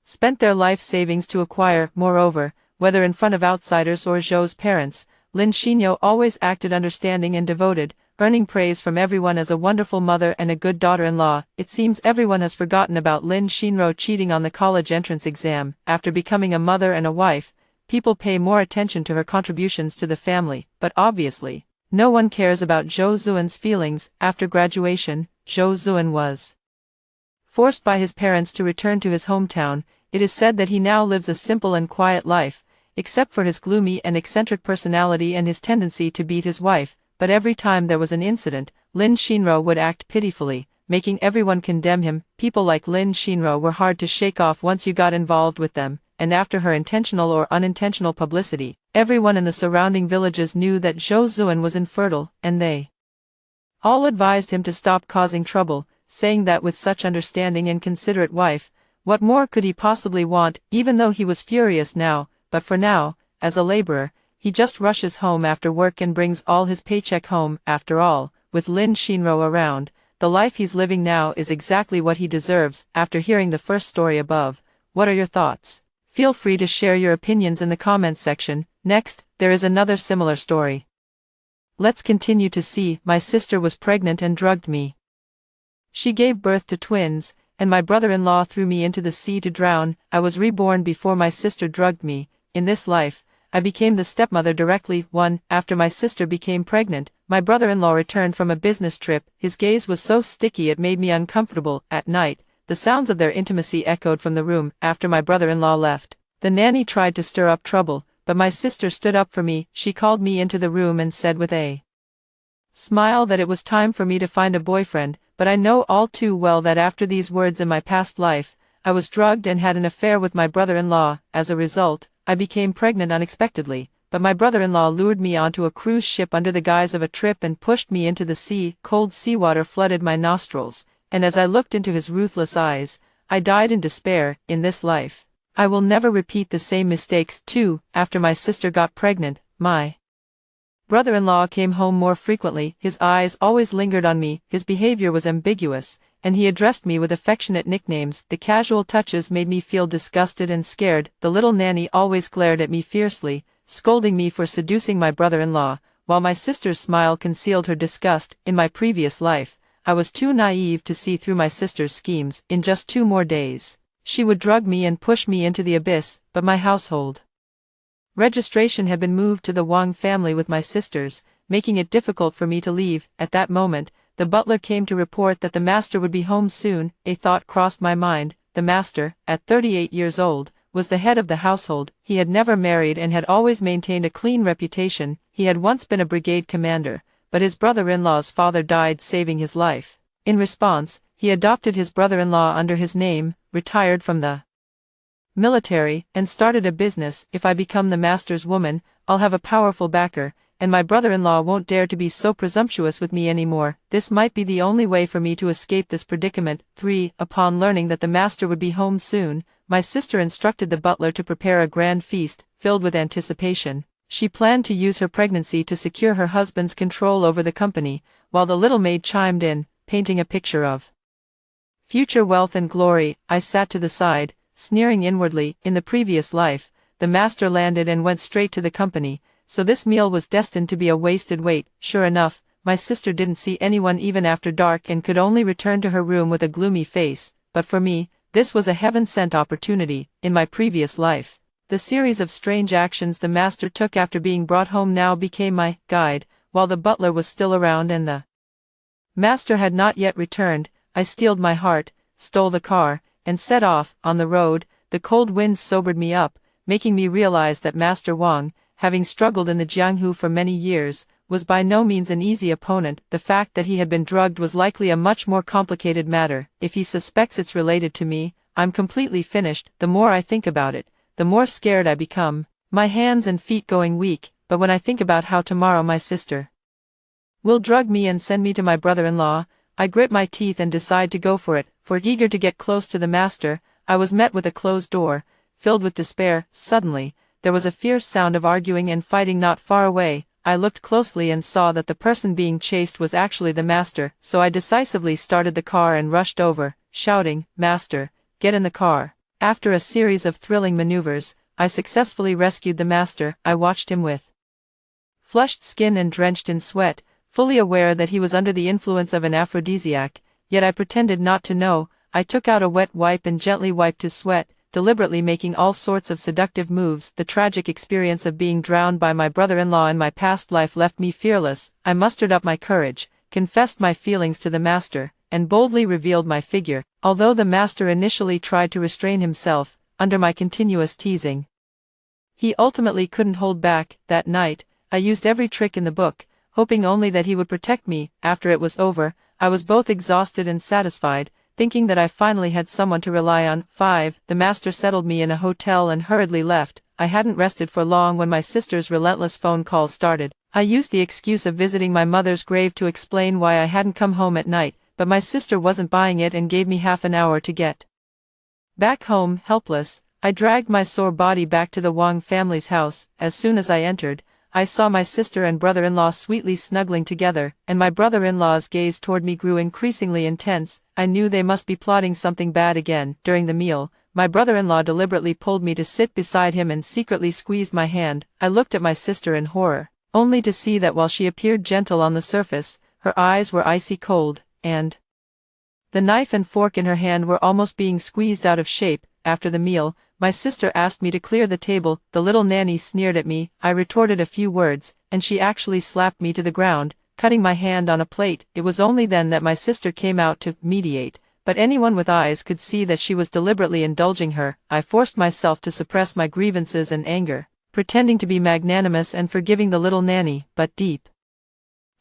spent their life savings to acquire. Moreover, whether in front of outsiders or Zhou's parents, Lin Xinyo always acted understanding and devoted, earning praise from everyone as a wonderful mother and a good daughter-in-law. It seems everyone has forgotten about Lin Xinro cheating on the college entrance exam. After becoming a mother and a wife, people pay more attention to her contributions to the family, but obviously, no one cares about Zhou Zuan's feelings. After graduation, Zhou Zuan was forced by his parents to return to his hometown. It is said that he now lives a simple and quiet life, except for his gloomy and eccentric personality and his tendency to beat his wife. But every time there was an incident, Lin Xinro would act pitifully, making everyone condemn him. People like Lin Xinro were hard to shake off once you got involved with them, and after her intentional or unintentional publicity, everyone in the surrounding villages knew that Zhou Zuan was infertile, and they all advised him to stop causing trouble, saying that with such understanding and considerate wife, what more could he possibly want? Even though he was furious now, but for now, as a laborer, he just rushes home after work and brings all his paycheck home. After all, with Lin Xinro around, the life he's living now is exactly what he deserves. After hearing the first story above, what are your thoughts? Feel free to share your opinions in the comments section. Next, there is another similar story. Let's continue to see. My sister was pregnant and drugged me. She gave birth to twins, and my brother-in-law threw me into the sea to drown. I was reborn before my sister drugged me. In this life, I became the stepmother directly. 1. After my sister became pregnant, my brother-in-law returned from a business trip. His gaze was so sticky it made me uncomfortable. At night, the sounds of their intimacy echoed from the room. After my brother-in-law left, the nanny tried to stir up trouble, but my sister stood up for me. She called me into the room and said with a smile that it was time for me to find a boyfriend. But I know all too well that after these words in my past life, I was drugged and had an affair with my brother-in-law. As a result, I became pregnant unexpectedly, but my brother-in-law lured me onto a cruise ship under the guise of a trip and pushed me into the sea. Cold seawater flooded my nostrils, and as I looked into his ruthless eyes, I died in despair. In this life, I will never repeat the same mistakes. 2. After my sister got pregnant, my brother-in-law came home more frequently. His eyes always lingered on me, his behavior was ambiguous, and he addressed me with affectionate nicknames. The casual touches made me feel disgusted and scared. The little nanny always glared at me fiercely, scolding me for seducing my brother-in-law, while my sister's smile concealed her disgust. In my previous life, I was too naive to see through my sister's schemes. In just 2 more days, she would drug me and push me into the abyss, but my household registration had been moved to the Wang family with my sisters, making it difficult for me to leave. At that moment, the butler came to report that the master would be home soon. A thought crossed my mind. The master, at 38 years old, was the head of the household. He had never married and had always maintained a clean reputation. He had once been a brigade commander, but his brother-in-law's father died, saving his life. In response, he adopted his brother-in-law under his name, retired from the military, and started a business. If I become the master's woman, I'll have a powerful backer, and my brother-in-law won't dare to be so presumptuous with me anymore. This might be the only way for me to escape this predicament. 3. Upon learning that the master would be home soon, my sister instructed the butler to prepare a grand feast, filled with anticipation. She planned to use her pregnancy to secure her husband's control over the company, while the little maid chimed in, painting a picture of future wealth and glory. I sat to the side, sneering inwardly. In the previous life, the master landed and went straight to the company, so this meal was destined to be a wasted wait. Sure enough, my sister didn't see anyone even after dark and could only return to her room with a gloomy face. But for me, this was a heaven-sent opportunity. In my previous life, the series of strange actions the master took after being brought home now became my guide. While the butler was still around and the master had not yet returned, I steeled my heart, stole the car, and set off. On the road, the cold winds sobered me up, making me realize that Master Wang, having struggled in the Jianghu for many years, was by no means an easy opponent. The fact that he had been drugged was likely a much more complicated matter. If he suspects it's related to me, I'm completely finished. The more I think about it, the more scared I become, my hands and feet going weak. But when I think about how tomorrow my sister will drug me and send me to my brother-in-law, I grit my teeth and decide to go for it. For eager to get close to the master, I was met with a closed door, filled with despair. Suddenly, there was a fierce sound of arguing and fighting not far away. I looked closely and saw that the person being chased was actually the master, so I decisively started the car and rushed over, shouting, "Master, get in the car." After a series of thrilling maneuvers, I successfully rescued the master. I watched him with flushed skin and drenched in sweat, fully aware that he was under the influence of an aphrodisiac, yet I pretended not to know. I took out a wet wipe and gently wiped his sweat, deliberately making all sorts of seductive moves. The tragic experience of being drowned by my brother-in-law in my past life left me fearless. I mustered up my courage, confessed my feelings to the master, and boldly revealed my figure. Although the master initially tried to restrain himself, under my continuous teasing, he ultimately couldn't hold back. That night, I used every trick in the book, hoping only that he would protect me. After it was over, I was both exhausted and satisfied, thinking that I finally had someone to rely on. 5. The master settled me in a hotel and hurriedly left. I hadn't rested for long when my sister's relentless phone calls started. I used the excuse of visiting my mother's grave to explain why I hadn't come home at night, but my sister wasn't buying it and gave me half an hour to get back home. Helpless, I dragged my sore body back to the Wang family's house. As soon as I entered, I saw my sister and brother-in-law sweetly snuggling together, and my brother-in-law's gaze toward me grew increasingly intense. I knew they must be plotting something bad again. During the meal, my brother-in-law deliberately pulled me to sit beside him and secretly squeezed my hand. I looked at my sister in horror, only to see that while she appeared gentle on the surface, her eyes were icy cold, and the knife and fork in her hand were almost being squeezed out of shape. After the meal, my sister asked me to clear the table. The little nanny sneered at me. I retorted a few words, and she actually slapped me to the ground, cutting my hand on a plate. It was only then that my sister came out to mediate, but anyone with eyes could see that she was deliberately indulging her. I forced myself to suppress my grievances and anger, pretending to be magnanimous and forgiving the little nanny, but deep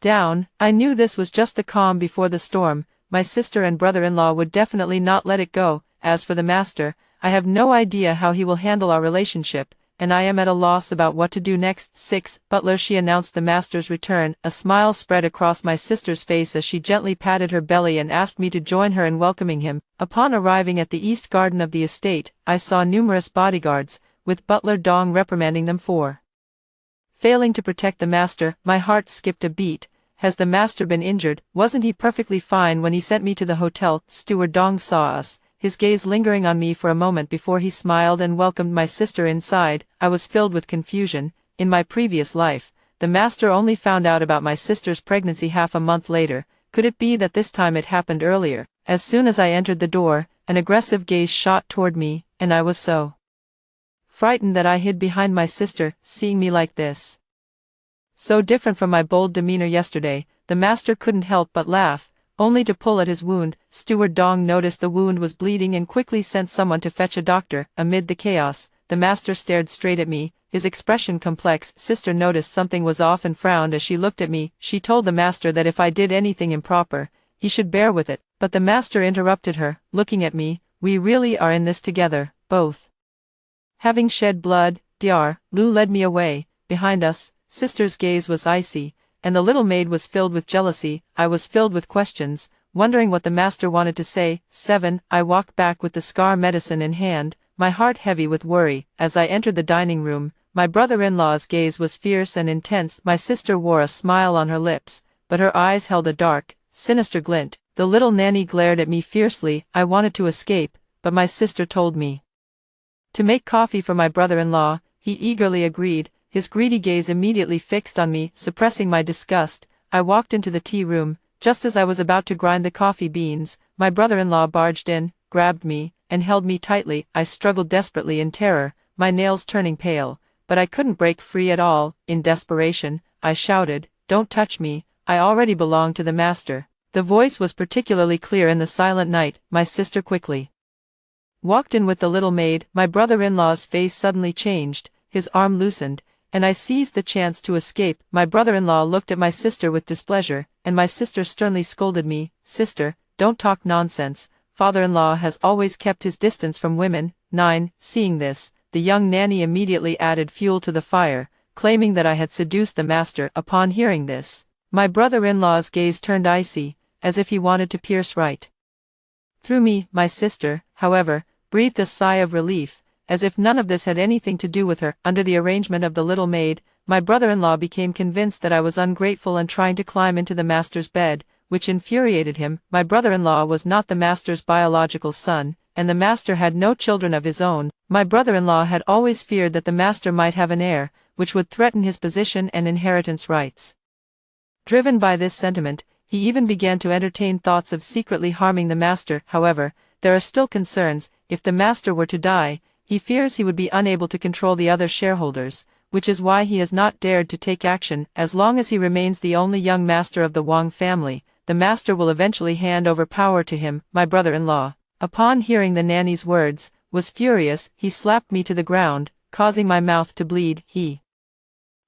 down, I knew this was just the calm before the storm. My sister and brother-in-law would definitely not let it go. As for the master, I have no idea how he will handle our relationship, and I am at a loss about what to do next. 6. Butler, she announced the master's return. A smile spread across my sister's face as she gently patted her belly and asked me to join her in welcoming him. Upon arriving at the east garden of the estate, I saw numerous bodyguards, with Butler Dong reprimanding them for failing to protect the master. My heart skipped a beat. Has the master been injured? Wasn't he perfectly fine when he sent me to the hotel? Steward Dong saw us, his gaze lingering on me for a moment before he smiled and welcomed my sister inside. I was filled with confusion. In my previous life, the master only found out about my sister's pregnancy half a month later, Could it be that this time it happened earlier? As soon as I entered the door, an aggressive gaze shot toward me, and I was so frightened that I hid behind my sister, seeing me like this. So different from my bold demeanor yesterday, the master couldn't help but laugh, only to pull at his wound. Steward Dong noticed the wound was bleeding and quickly sent someone to fetch a doctor. Amid the chaos, the master stared straight at me, his expression complex. Sister noticed something was off and frowned as she looked at me. She told the master that if I did anything improper, he should bear with it, but the master interrupted her, looking at me. We really are in this together, both. Having shed blood, Dr. Lu led me away. Behind us, sister's gaze was icy, and the little maid was filled with jealousy. I was filled with questions, wondering what the master wanted to say. 7. I walked back with the scar medicine in hand, my heart heavy with worry. As I entered the dining room, my brother-in-law's gaze was fierce and intense. My sister wore a smile on her lips, but her eyes held a dark, sinister glint. The little nanny glared at me fiercely. I wanted to escape, but my sister told me to make coffee for my brother-in-law. He eagerly agreed, his greedy gaze immediately fixed on me. Suppressing my disgust, I walked into the tea room. Just as I was about to grind the coffee beans, my brother-in-law barged in, grabbed me, and held me tightly. I struggled desperately in terror, my nails turning pale, but I couldn't break free at all. In desperation, I shouted, "Don't touch me, I already belong to the master." The voice was particularly clear in the silent night. My sister quickly walked in with the little maid. My brother-in-law's face suddenly changed, his arm loosened, and I seized the chance to escape. My brother-in-law looked at my sister with displeasure, and my sister sternly scolded me. "Sister, don't talk nonsense. Father-in-law has always kept his distance from women." 9. Seeing this, the young nanny immediately added fuel to the fire, claiming that I had seduced the master. Upon hearing this, my brother-in-law's gaze turned icy, as if he wanted to pierce right through me. My sister, however, breathed a sigh of relief, as if none of this had anything to do with her. Under the arrangement of the little maid, my brother-in-law became convinced that I was ungrateful and trying to climb into the master's bed, which infuriated him. My brother-in-law was not the master's biological son, and the master had no children of his own. My brother-in-law had always feared that the master might have an heir, which would threaten his position and inheritance rights. Driven by this sentiment, he even began to entertain thoughts of secretly harming the master. However, there are still concerns. If the master were to die, he fears he would be unable to control the other shareholders, which is why he has not dared to take action. As long as he remains the only young master of the Wang family, the master will eventually hand over power to him. My brother-in-law, upon hearing the nanny's words, was furious. He slapped me to the ground, causing my mouth to bleed. He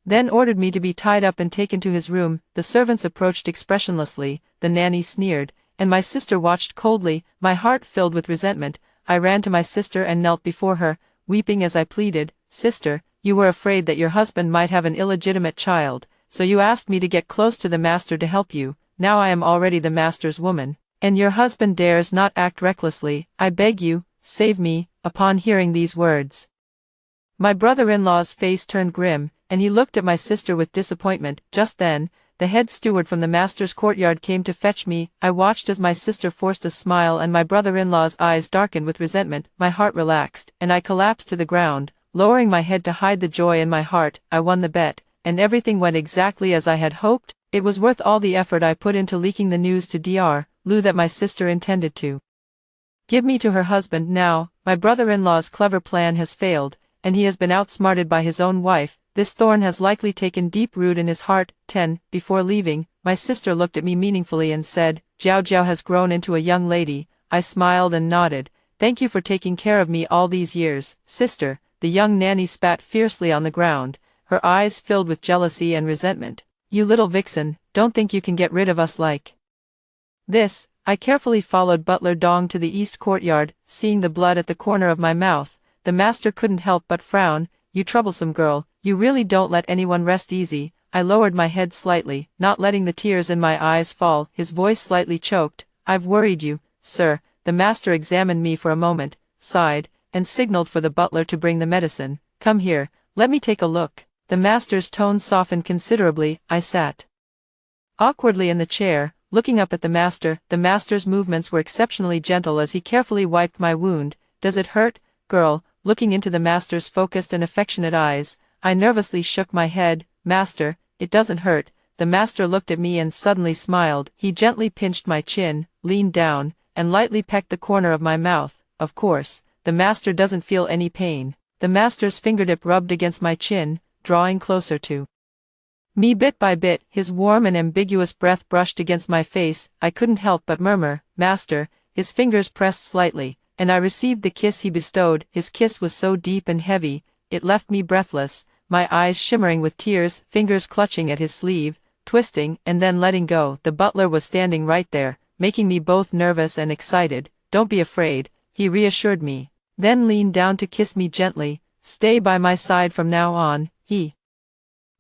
then ordered me to be tied up and taken to his room. The servants approached expressionlessly, the nanny sneered, and my sister watched coldly. My heart filled with resentment, I ran to my sister and knelt before her, weeping as I pleaded, "Sister, you were afraid that your husband might have an illegitimate child, so you asked me to get close to the master to help you. Now I am already the master's woman, and your husband dares not act recklessly. I beg you, save me." Upon hearing these words, my brother-in-law's face turned grim, and he looked at my sister with disappointment. Just then, the head steward from the master's courtyard came to fetch me. I watched as my sister forced a smile and my brother-in-law's eyes darkened with resentment. My heart relaxed, and I collapsed to the ground, lowering my head to hide the joy in my heart. I won the bet, and everything went exactly as I had hoped. It was worth all the effort I put into leaking the news to Dr. Lu that my sister intended to give me to her husband. Now, my brother-in-law's clever plan has failed, and he has been outsmarted by his own wife. This thorn has likely taken deep root in his heart. 10. Before leaving, my sister looked at me meaningfully and said, "Jiao Jiao has grown into a young lady." I smiled and nodded. "Thank you for taking care of me all these years, sister." The young nanny spat fiercely on the ground, her eyes filled with jealousy and resentment. "You little vixen, don't think you can get rid of us like this." I carefully followed Butler Dong to the east courtyard. Seeing the blood at the corner of my mouth, the master couldn't help but frown. "You troublesome girl, you really don't let anyone rest easy." I lowered my head slightly, not letting the tears in my eyes fall. His voice slightly choked. "I've worried you, sir." The master examined me for a moment, sighed, and signaled for the butler to bring the medicine. "Come here, let me take a look." The master's tone softened considerably. I sat awkwardly in the chair, looking up at the master. The master's movements were exceptionally gentle as he carefully wiped my wound. "Does it hurt, girl?" Looking into the master's focused and affectionate eyes, I nervously shook my head. "Master, it doesn't hurt. The master looked at me and suddenly smiled. He gently pinched my chin, leaned down, and lightly pecked the corner of my mouth. Of course, the master doesn't feel any pain. The master's fingertip rubbed against my chin, drawing closer to me bit by bit. His warm and ambiguous breath brushed against my face. I couldn't help but murmur, "Master." His fingers pressed slightly, and I received the kiss he bestowed. His kiss was so deep and heavy, it left me breathless, my eyes shimmering with tears, fingers clutching at his sleeve, twisting, and then letting go. The butler was standing right there, making me both nervous and excited. "Don't be afraid," he reassured me, then leaned down to kiss me gently. "Stay by my side from now on." He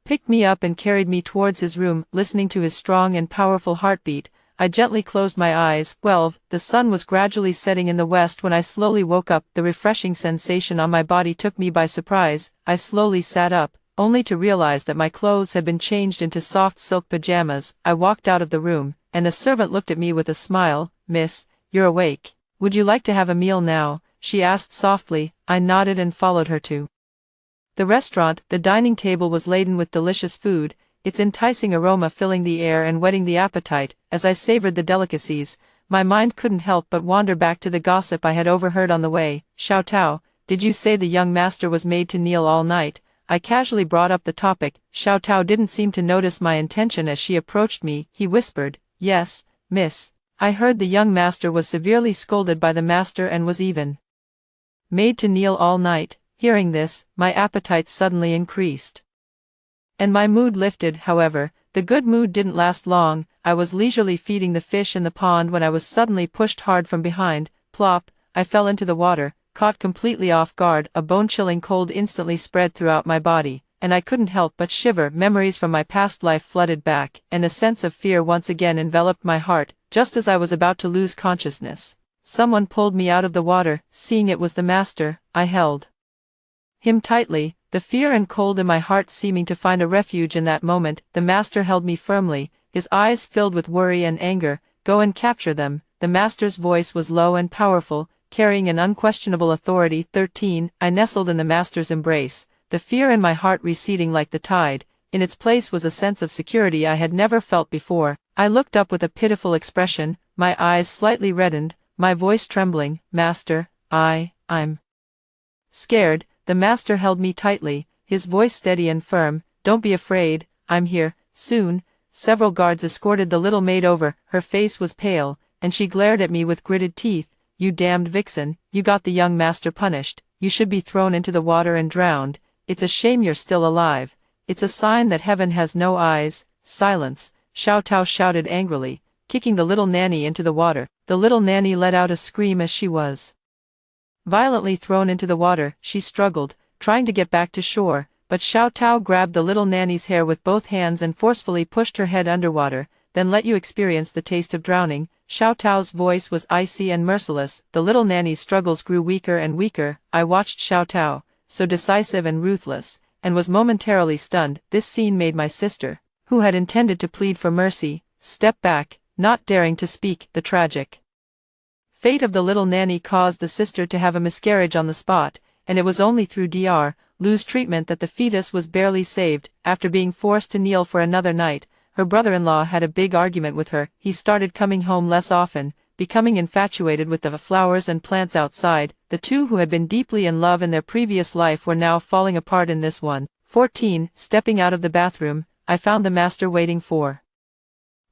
picked me up and carried me towards his room. Listening to his strong and powerful heartbeat, I gently closed my eyes. 12. The sun was gradually setting in the west when I slowly woke up. The refreshing sensation on my body took me by surprise. I slowly sat up, only to realize that my clothes had been changed into soft silk pajamas. I walked out of the room, and a servant looked at me with a smile. "Miss, you're awake. Would you like to have a meal now?" she asked softly. I nodded and followed her to the restaurant. The dining table was laden with delicious food, its enticing aroma filling the air and whetting the appetite. As I savored the delicacies, my mind couldn't help but wander back to the gossip I had overheard on the way. "Xiao Tao, did you say the young master was made to kneel all night?" I casually brought up the topic. Xiao Tao didn't seem to notice my intention as she approached me. He whispered, "Yes, miss. I heard the young master was severely scolded by the master and was even made to kneel all night." Hearing this, my appetite suddenly increased, and my mood lifted. However, the good mood didn't last long. I was leisurely feeding the fish in the pond when I was suddenly pushed hard from behind. Plop, I fell into the water, caught completely off guard. A bone-chilling cold instantly spread throughout my body, and I couldn't help but shiver. Memories from my past life flooded back, and a sense of fear once again enveloped my heart. Just as I was about to lose consciousness, someone pulled me out of the water. Seeing it was the master, I held him tightly, the fear and cold in my heart seeming to find a refuge in that moment. The master held me firmly, his eyes filled with worry and anger. "Go and capture them." The master's voice was low and powerful, carrying an unquestionable authority. 13. I nestled in the master's embrace, the fear in my heart receding like the tide. In its place was a sense of security I had never felt before. I looked up with a pitiful expression, my eyes slightly reddened, my voice trembling. "Master, I'm scared." The master held me tightly, his voice steady and firm. "Don't be afraid, I'm here, soon." Several guards escorted the little maid over. Her face was pale, and she glared at me with gritted teeth. "You damned vixen, you got the young master punished. You should be thrown into the water and drowned. It's a shame you're still alive. It's a sign that heaven has no eyes." "Silence," Xiao Tao shouted angrily, kicking the little nanny into the water. The little nanny let out a scream as she was violently thrown into the water. She struggled, trying to get back to shore, but Xiao Tao grabbed the little nanny's hair with both hands and forcefully pushed her head underwater. "Then let you experience the taste of drowning." Xiao Tao's voice was icy and merciless. The little nanny's struggles grew weaker and weaker. I watched Xiao Tao, so decisive and ruthless, and was momentarily stunned. This scene made my sister, who had intended to plead for mercy, step back, not daring to speak. The tragic fate of the little nanny caused the sister to have a miscarriage on the spot, and it was only through Dr. Lu's treatment that the fetus was barely saved. After being forced to kneel for another night, her brother-in-law had a big argument with her. He started coming home less often, becoming infatuated with the flowers and plants outside. The two who had been deeply in love in their previous life were now falling apart in this one. 14. Stepping out of the bathroom, I found the master waiting for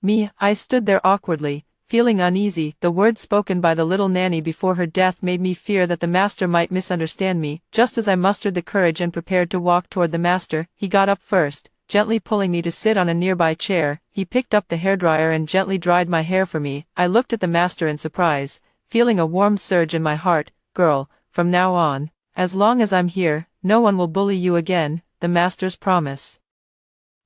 me. I stood there awkwardly, feeling uneasy. The words spoken by the little nanny before her death made me fear that the master might misunderstand me. Just as I mustered the courage and prepared to walk toward the master, he got up first, gently pulling me to sit on a nearby chair. He picked up the hairdryer and gently dried my hair for me. I looked at the master in surprise, feeling a warm surge in my heart. "Girl, from now on, as long as I'm here, no one will bully you again." The master's promise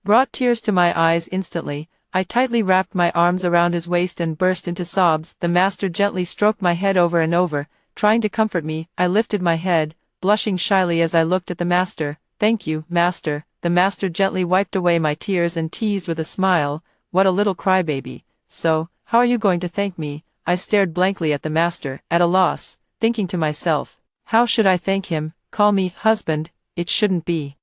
brought tears to my eyes instantly. I tightly wrapped my arms around his waist and burst into sobs. The master gently stroked my head over and over, trying to comfort me. I lifted my head, blushing shyly as I looked at the master. "Thank you, master." The master gently wiped away my tears and teased with a smile, "What a little crybaby. So, how are you going to thank me?" I stared blankly at the master, at a loss, thinking to myself, how should I thank him? Call me husband, it shouldn't be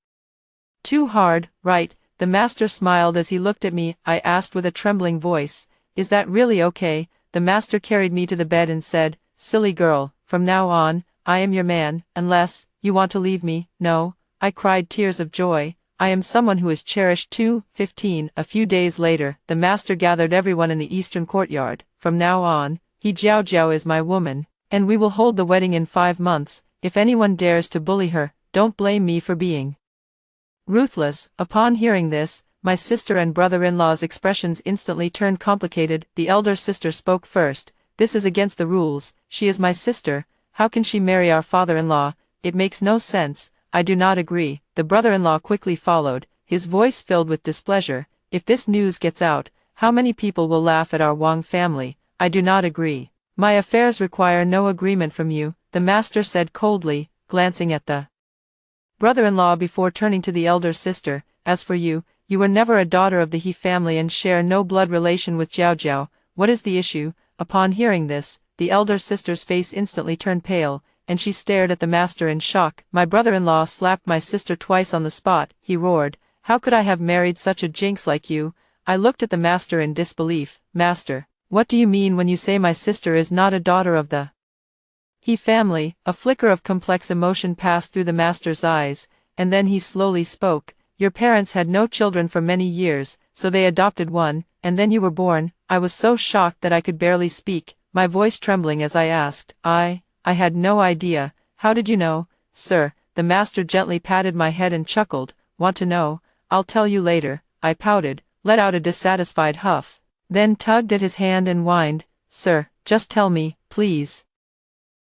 too hard, right? The master smiled as he looked at me. I asked with a trembling voice, "Is that really okay?" The master carried me to the bed and said, "Silly girl, from now on, I am your man, unless you want to leave me." "No," I cried, tears of joy. "I am someone who is cherished too." 15. A few days later, the master gathered everyone in the eastern courtyard. "From now on, he Jiao Jiao is my woman, and we will hold the wedding in 5 months. If anyone dares to bully her, don't blame me for being ruthless." Upon hearing this, my sister and brother-in-law's expressions instantly turned complicated. The elder sister spoke first. "This is against the rules. She is my sister. How can she marry our father-in-law? It makes no sense. I do not agree." The brother-in-law quickly followed, his voice filled with displeasure. "If this news gets out, how many people will laugh at our Wang family? I do not agree." "My affairs require no agreement from you," the master said coldly, glancing at the brother-in-law before turning to the elder sister. "As for you, you were never a daughter of the He family and share no blood relation with Jiao Jiao. What is the issue?" Upon hearing this, the elder sister's face instantly turned pale, and she stared at the master in shock. My brother-in-law slapped my sister twice on the spot. He roared, "How could I have married such a jinx like you?" I looked at the master in disbelief. "Master, what do you mean when you say my sister is not a daughter of the He family?" A flicker of complex emotion passed through the master's eyes, and then he slowly spoke. "Your parents had no children for many years, so they adopted one, and then you were born." I was so shocked that I could barely speak, my voice trembling as I asked, I had no idea." "How did you know?" "Sir," the master gently patted my head and chuckled, "Want to know? I'll tell you later." I pouted, let out a dissatisfied huff, then tugged at his hand and whined, "Sir, just tell me, please."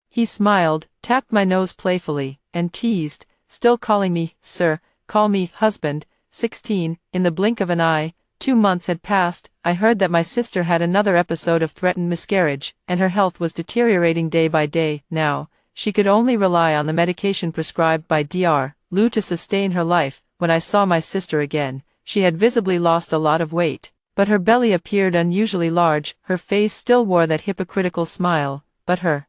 He smiled, tapped my nose playfully, and teased, "Still calling me, sir, call me, husband." 16. In the blink of an eye, 2 months had passed. I heard that my sister had another episode of threatened miscarriage, and her health was deteriorating day by day. Now, she could only rely on the medication prescribed by Dr. Lu to sustain her life. When I saw my sister again, she had visibly lost a lot of weight, but her belly appeared unusually large. Her face still wore that hypocritical smile, but her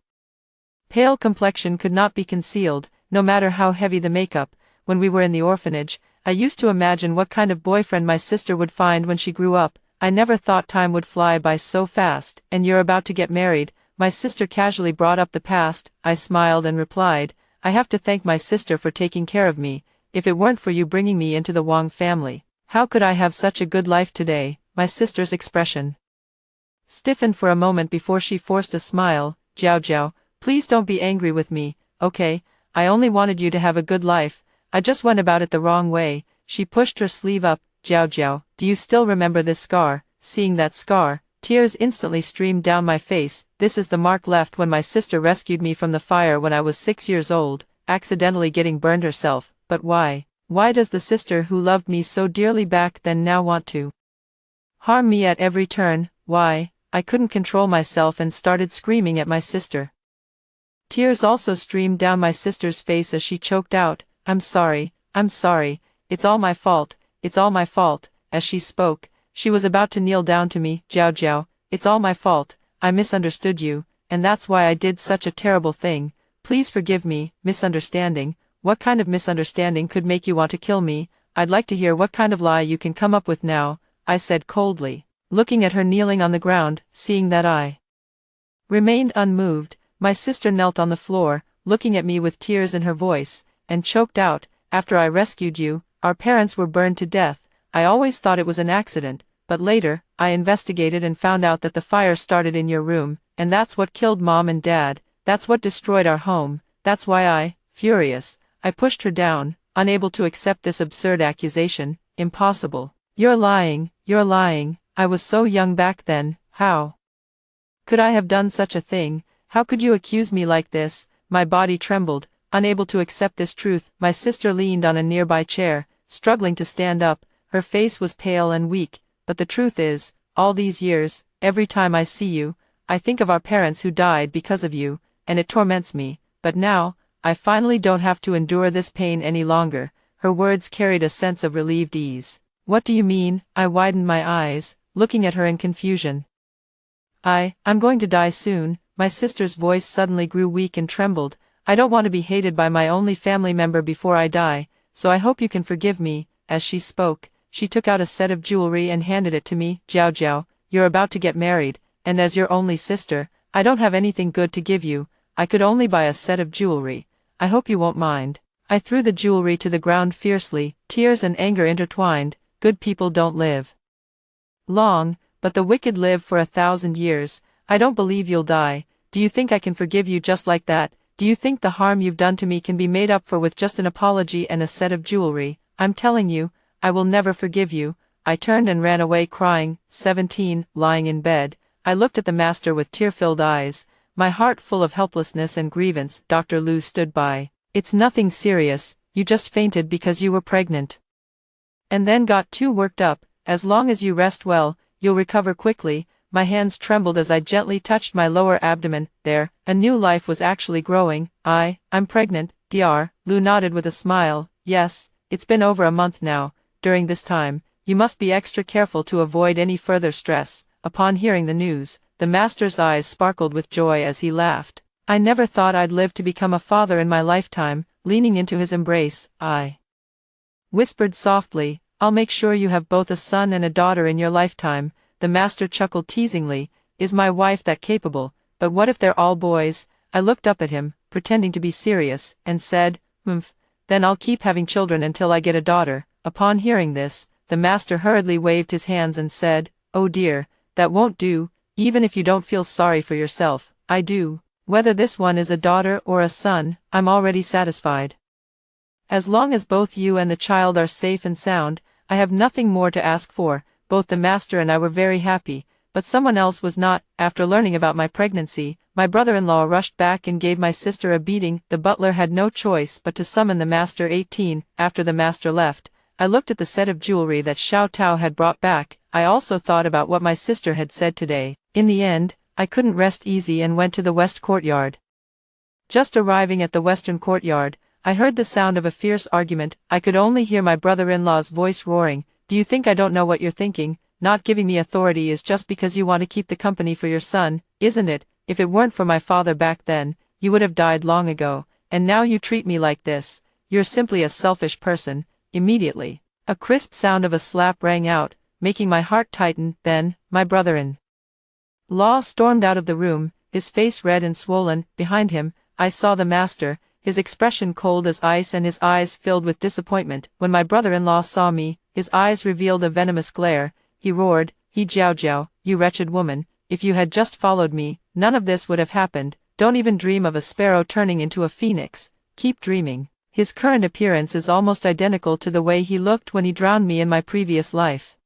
pale complexion could not be concealed, no matter how heavy the makeup. When we were in the orphanage, I used to imagine what kind of boyfriend my sister would find when she grew up. I never thought time would fly by so fast. "And you're about to get married?" My sister casually brought up the past. I smiled and replied, "I have to thank my sister for taking care of me. If it weren't for you bringing me into the Wang family, how could I have such a good life today?" My sister's expression stiffened for a moment before she forced a smile. "Jiao Jiao, please don't be angry with me, okay? I only wanted you to have a good life. I just went about it the wrong way." She pushed her sleeve up. "Jiao Jiao, do you still remember this scar?" Seeing that scar, tears instantly streamed down my face. "This is the mark left when my sister rescued me from the fire when I was 6 years old, accidentally getting burned herself. But why? Why does the sister who loved me so dearly back then now want to harm me at every turn? Why?" I couldn't control myself and started screaming at my sister. Tears also streamed down my sister's face as she choked out, I'm sorry, it's all my fault, it's all my fault." As she spoke, she was about to kneel down to me. "Jiao Jiao, it's all my fault, I misunderstood you, and that's why I did such a terrible thing. Please forgive me." "Misunderstanding? What kind of misunderstanding could make you want to kill me? I'd like to hear what kind of lie you can come up with now," I said coldly, looking at her kneeling on the ground. Seeing that I remained unmoved, my sister knelt on the floor, looking at me with tears in her voice, and choked out, "After I rescued you, our parents were burned to death. I always thought it was an accident, but later, I investigated and found out that the fire started in your room, and that's what killed Mom and Dad, that's what destroyed our home. That's why furious, I pushed her down, unable to accept this absurd accusation. Impossible. You're lying, I was so young back then. How could I have done such a thing? How could you accuse me like this?" My body trembled, unable to accept this truth. My sister leaned on a nearby chair, struggling to stand up. Her face was pale and weak, but the truth is, all these years, every time I see you, I think of our parents who died because of you, and it torments me. But now, I finally don't have to endure this pain any longer. Her words carried a sense of relieved ease. "What do you mean?" I widened my eyes, looking at her in confusion. I'm going to die soon." My sister's voice suddenly grew weak and trembled. "I don't want to be hated by my only family member before I die, so I hope you can forgive me." As she spoke, she took out a set of jewelry and handed it to me. Jiao Jiao, you're about to get married, and as your only sister, I don't have anything good to give you. I could only buy a set of jewelry. I hope you won't mind. I threw the jewelry to the ground fiercely, tears and anger intertwined. Good people don't live long, but the wicked live for 1,000 years. I don't believe you'll die. Do you think I can forgive you just like that? Do you think the harm you've done to me can be made up for with just an apology and a set of jewelry? I'm telling you, I will never forgive you. I turned and ran away crying. 17, lying in bed, I looked at the master with tear-filled eyes, my heart full of helplessness and grievance. Dr. Lu stood by. It's nothing serious, you just fainted because you were pregnant. And then got too worked up. As long as you rest well, you'll recover quickly. My hands trembled as I gently touched my lower abdomen. There, a new life was actually growing. I'm pregnant. Dr. Lu nodded with a smile. Yes, it's been over a month now. During this time, you must be extra careful to avoid any further stress. Upon hearing the news, the master's eyes sparkled with joy as he laughed. I never thought I'd live to become a father in my lifetime. Leaning into his embrace, I whispered softly, I'll make sure you have both a son and a daughter in your lifetime. The master chuckled teasingly. Is my wife that capable? But what if they're all boys? I looked up at him, pretending to be serious, and said, then I'll keep having children until I get a daughter. Upon hearing this, the master hurriedly waved his hands and said, oh dear, that won't do. Even if you don't feel sorry for yourself, I do. Whether this one is a daughter or a son, I'm already satisfied. As long as both you and the child are safe and sound, I have nothing more to ask for. Both the master and I were very happy, but someone else was not. After learning about my pregnancy, my brother-in-law rushed back and gave my sister a beating. The butler had no choice but to summon the master. 18. After the master left, I looked at the set of jewelry that Xiao Tao had brought back. I also thought about what my sister had said today. In the end, I couldn't rest easy and went to the west courtyard. Just arriving at the western courtyard, I heard the sound of a fierce argument. I could only hear my brother-in-law's voice roaring. Do you think I don't know what you're thinking? Not giving me authority is just because you want to keep the company for your son, isn't it? If it weren't for my father back then, you would have died long ago, and now you treat me like this. You're simply a selfish person. Immediately, a crisp sound of a slap rang out, making my heart tighten. Then, my brother-in-law stormed out of the room, his face red and swollen. Behind him, I saw the master, his expression cold as ice and his eyes filled with disappointment. When my brother-in-law saw me, his eyes revealed a venomous glare. He roared, Jiao Jiao, you wretched woman, if you had just followed me, none of this would have happened. Don't even dream of a sparrow turning into a phoenix. Keep dreaming. His current appearance is almost identical to the way he looked when he drowned me in my previous life.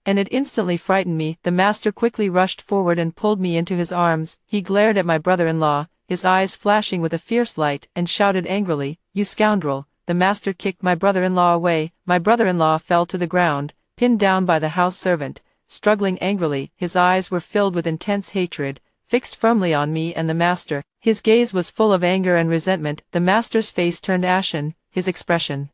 And it instantly frightened me. The master quickly rushed forward and pulled me into his arms. He glared at my brother-in-law, his eyes flashing with a fierce light, and shouted angrily, you scoundrel. The master kicked my brother-in-law away. My brother-in-law fell to the ground, pinned down by the house servant, struggling angrily. His eyes were filled with intense hatred, fixed firmly on me and the master. His gaze was full of anger and resentment. The master's face turned ashen, his expression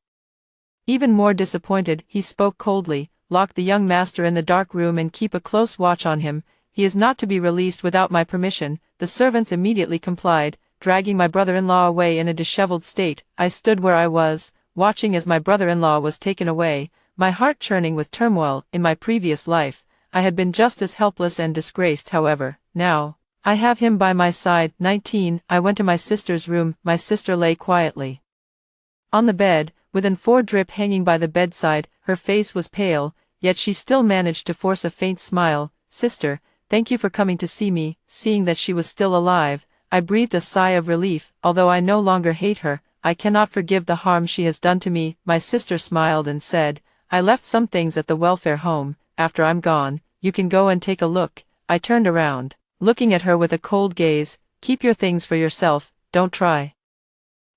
even more disappointed. He spoke coldly, lock the young master in the dark room and keep a close watch on him. He is not to be released without my permission. The servants immediately complied, dragging my brother-in-law away in a disheveled state. I stood where I was, watching as my brother-in-law was taken away, my heart churning with turmoil. In my previous life, I had been just as helpless and disgraced. However, now, I have him by my side. 19. I went to my sister's room. My sister lay quietly on the bed, with an 4 drip hanging by the bedside. Her face was pale, yet she still managed to force a faint smile. Sister, thank you for coming to see me. Seeing that she was still alive, I breathed a sigh of relief. Although I no longer hate her, I cannot forgive the harm she has done to me. My sister smiled and said, I left some things at the welfare home. After I'm gone, you can go and take a look. I turned around, looking at her with a cold gaze. Keep your things for yourself, don't try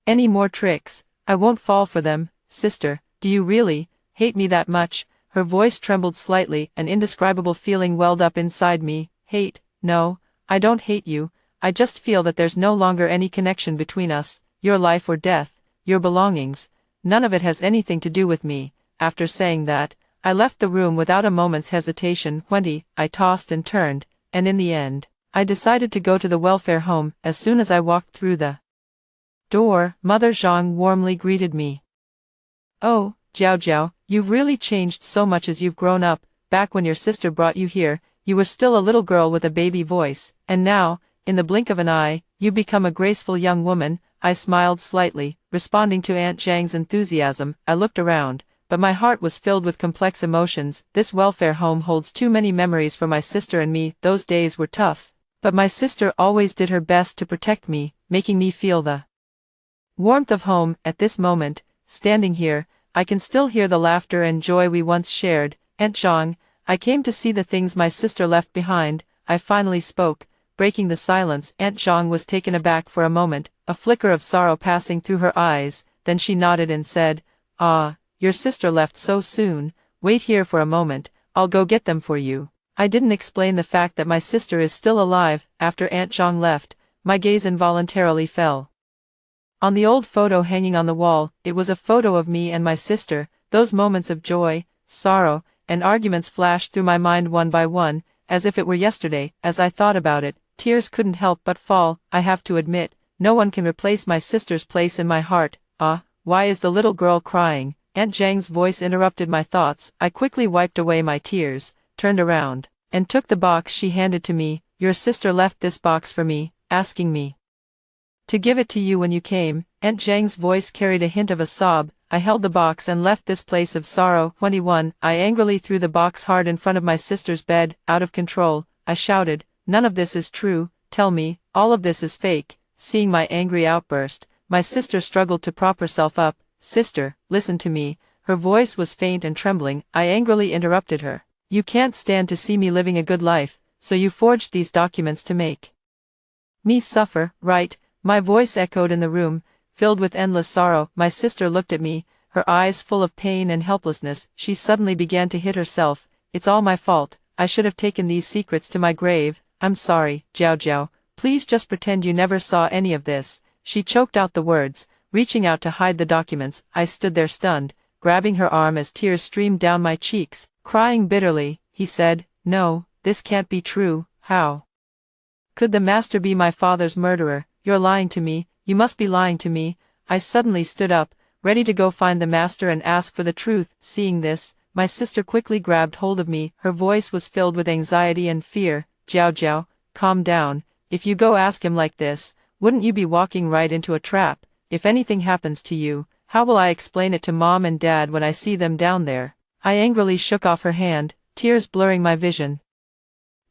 any more tricks. I won't fall for them. Sister, do you really hate me that much? Her voice trembled slightly. An indescribable feeling welled up inside me. Hate? No, I don't hate you. I just feel that there's no longer any connection between us. Your life or death, your belongings, none of it has anything to do with me. After saying that, I left the room without a moment's hesitation. 20. I tossed and turned, and in the end, I decided to go to the welfare home. As soon as I walked through the door, Mother Zhang warmly greeted me. Oh, Jiao Jiao, you've really changed so much as you've grown up. Back when your sister brought you here, you were still a little girl with a baby voice, and now, in the blink of an eye, you become a graceful young woman." I smiled slightly, responding to Aunt Zhang's enthusiasm. I looked around, but my heart was filled with complex emotions. This welfare home holds too many memories for my sister and me. Those days were tough, but my sister always did her best to protect me, making me feel the warmth of home. At this moment, standing here, I can still hear the laughter and joy we once shared. "Aunt Zhang, I came to see the things my sister left behind," I finally spoke, breaking the silence. Aunt Zhang was taken aback for a moment, a flicker of sorrow passing through her eyes, then she nodded and said, "Ah, your sister left so soon. Wait here for a moment, I'll go get them for you." I didn't explain the fact that my sister is still alive. After Aunt Zhang left, my gaze involuntarily fell on the old photo hanging on the wall. It was a photo of me and my sister. Those moments of joy, sorrow, and arguments flashed through my mind one by one, as if it were yesterday. As I thought about it, tears couldn't help but fall. I have to admit, no one can replace my sister's place in my heart. "Ah, why is the little girl crying?" Aunt Zhang's voice interrupted my thoughts. I quickly wiped away my tears, turned around, and took the box she handed to me. "Your sister left this box for me, asking me to give it to you when you came." Aunt Zhang's voice carried a hint of a sob. I held the box and left this place of sorrow. 21. I angrily threw the box hard in front of my sister's bed. Out of control, I shouted, "None of this is true. Tell me, all of this is fake." Seeing my angry outburst, my sister struggled to prop herself up. "Sister, listen to me." Her voice was faint and trembling. I angrily interrupted her. "You can't stand to see me living a good life, so you forged these documents to make me suffer, right?" My voice echoed in the room, filled with endless sorrow. My sister looked at me, her eyes full of pain and helplessness. She suddenly began to hit herself. "It's all my fault. I should have taken these secrets to my grave. I'm sorry, Jiao Jiao. Please just pretend you never saw any of this." She choked out the words, reaching out to hide the documents. I stood there stunned, grabbing her arm as tears streamed down my cheeks. Crying bitterly, he said, "No, this can't be true. How could the master be my father's murderer? You're lying to me. You must be lying to me." I suddenly stood up, ready to go find the master and ask for the truth. Seeing this, my sister quickly grabbed hold of me. Her voice was filled with anxiety and fear. "Jiao Jiao, calm down. If you go ask him like this, wouldn't you be walking right into a trap? If anything happens to you, how will I explain it to Mom and Dad when I see them down there?" I angrily shook off her hand, tears blurring my vision.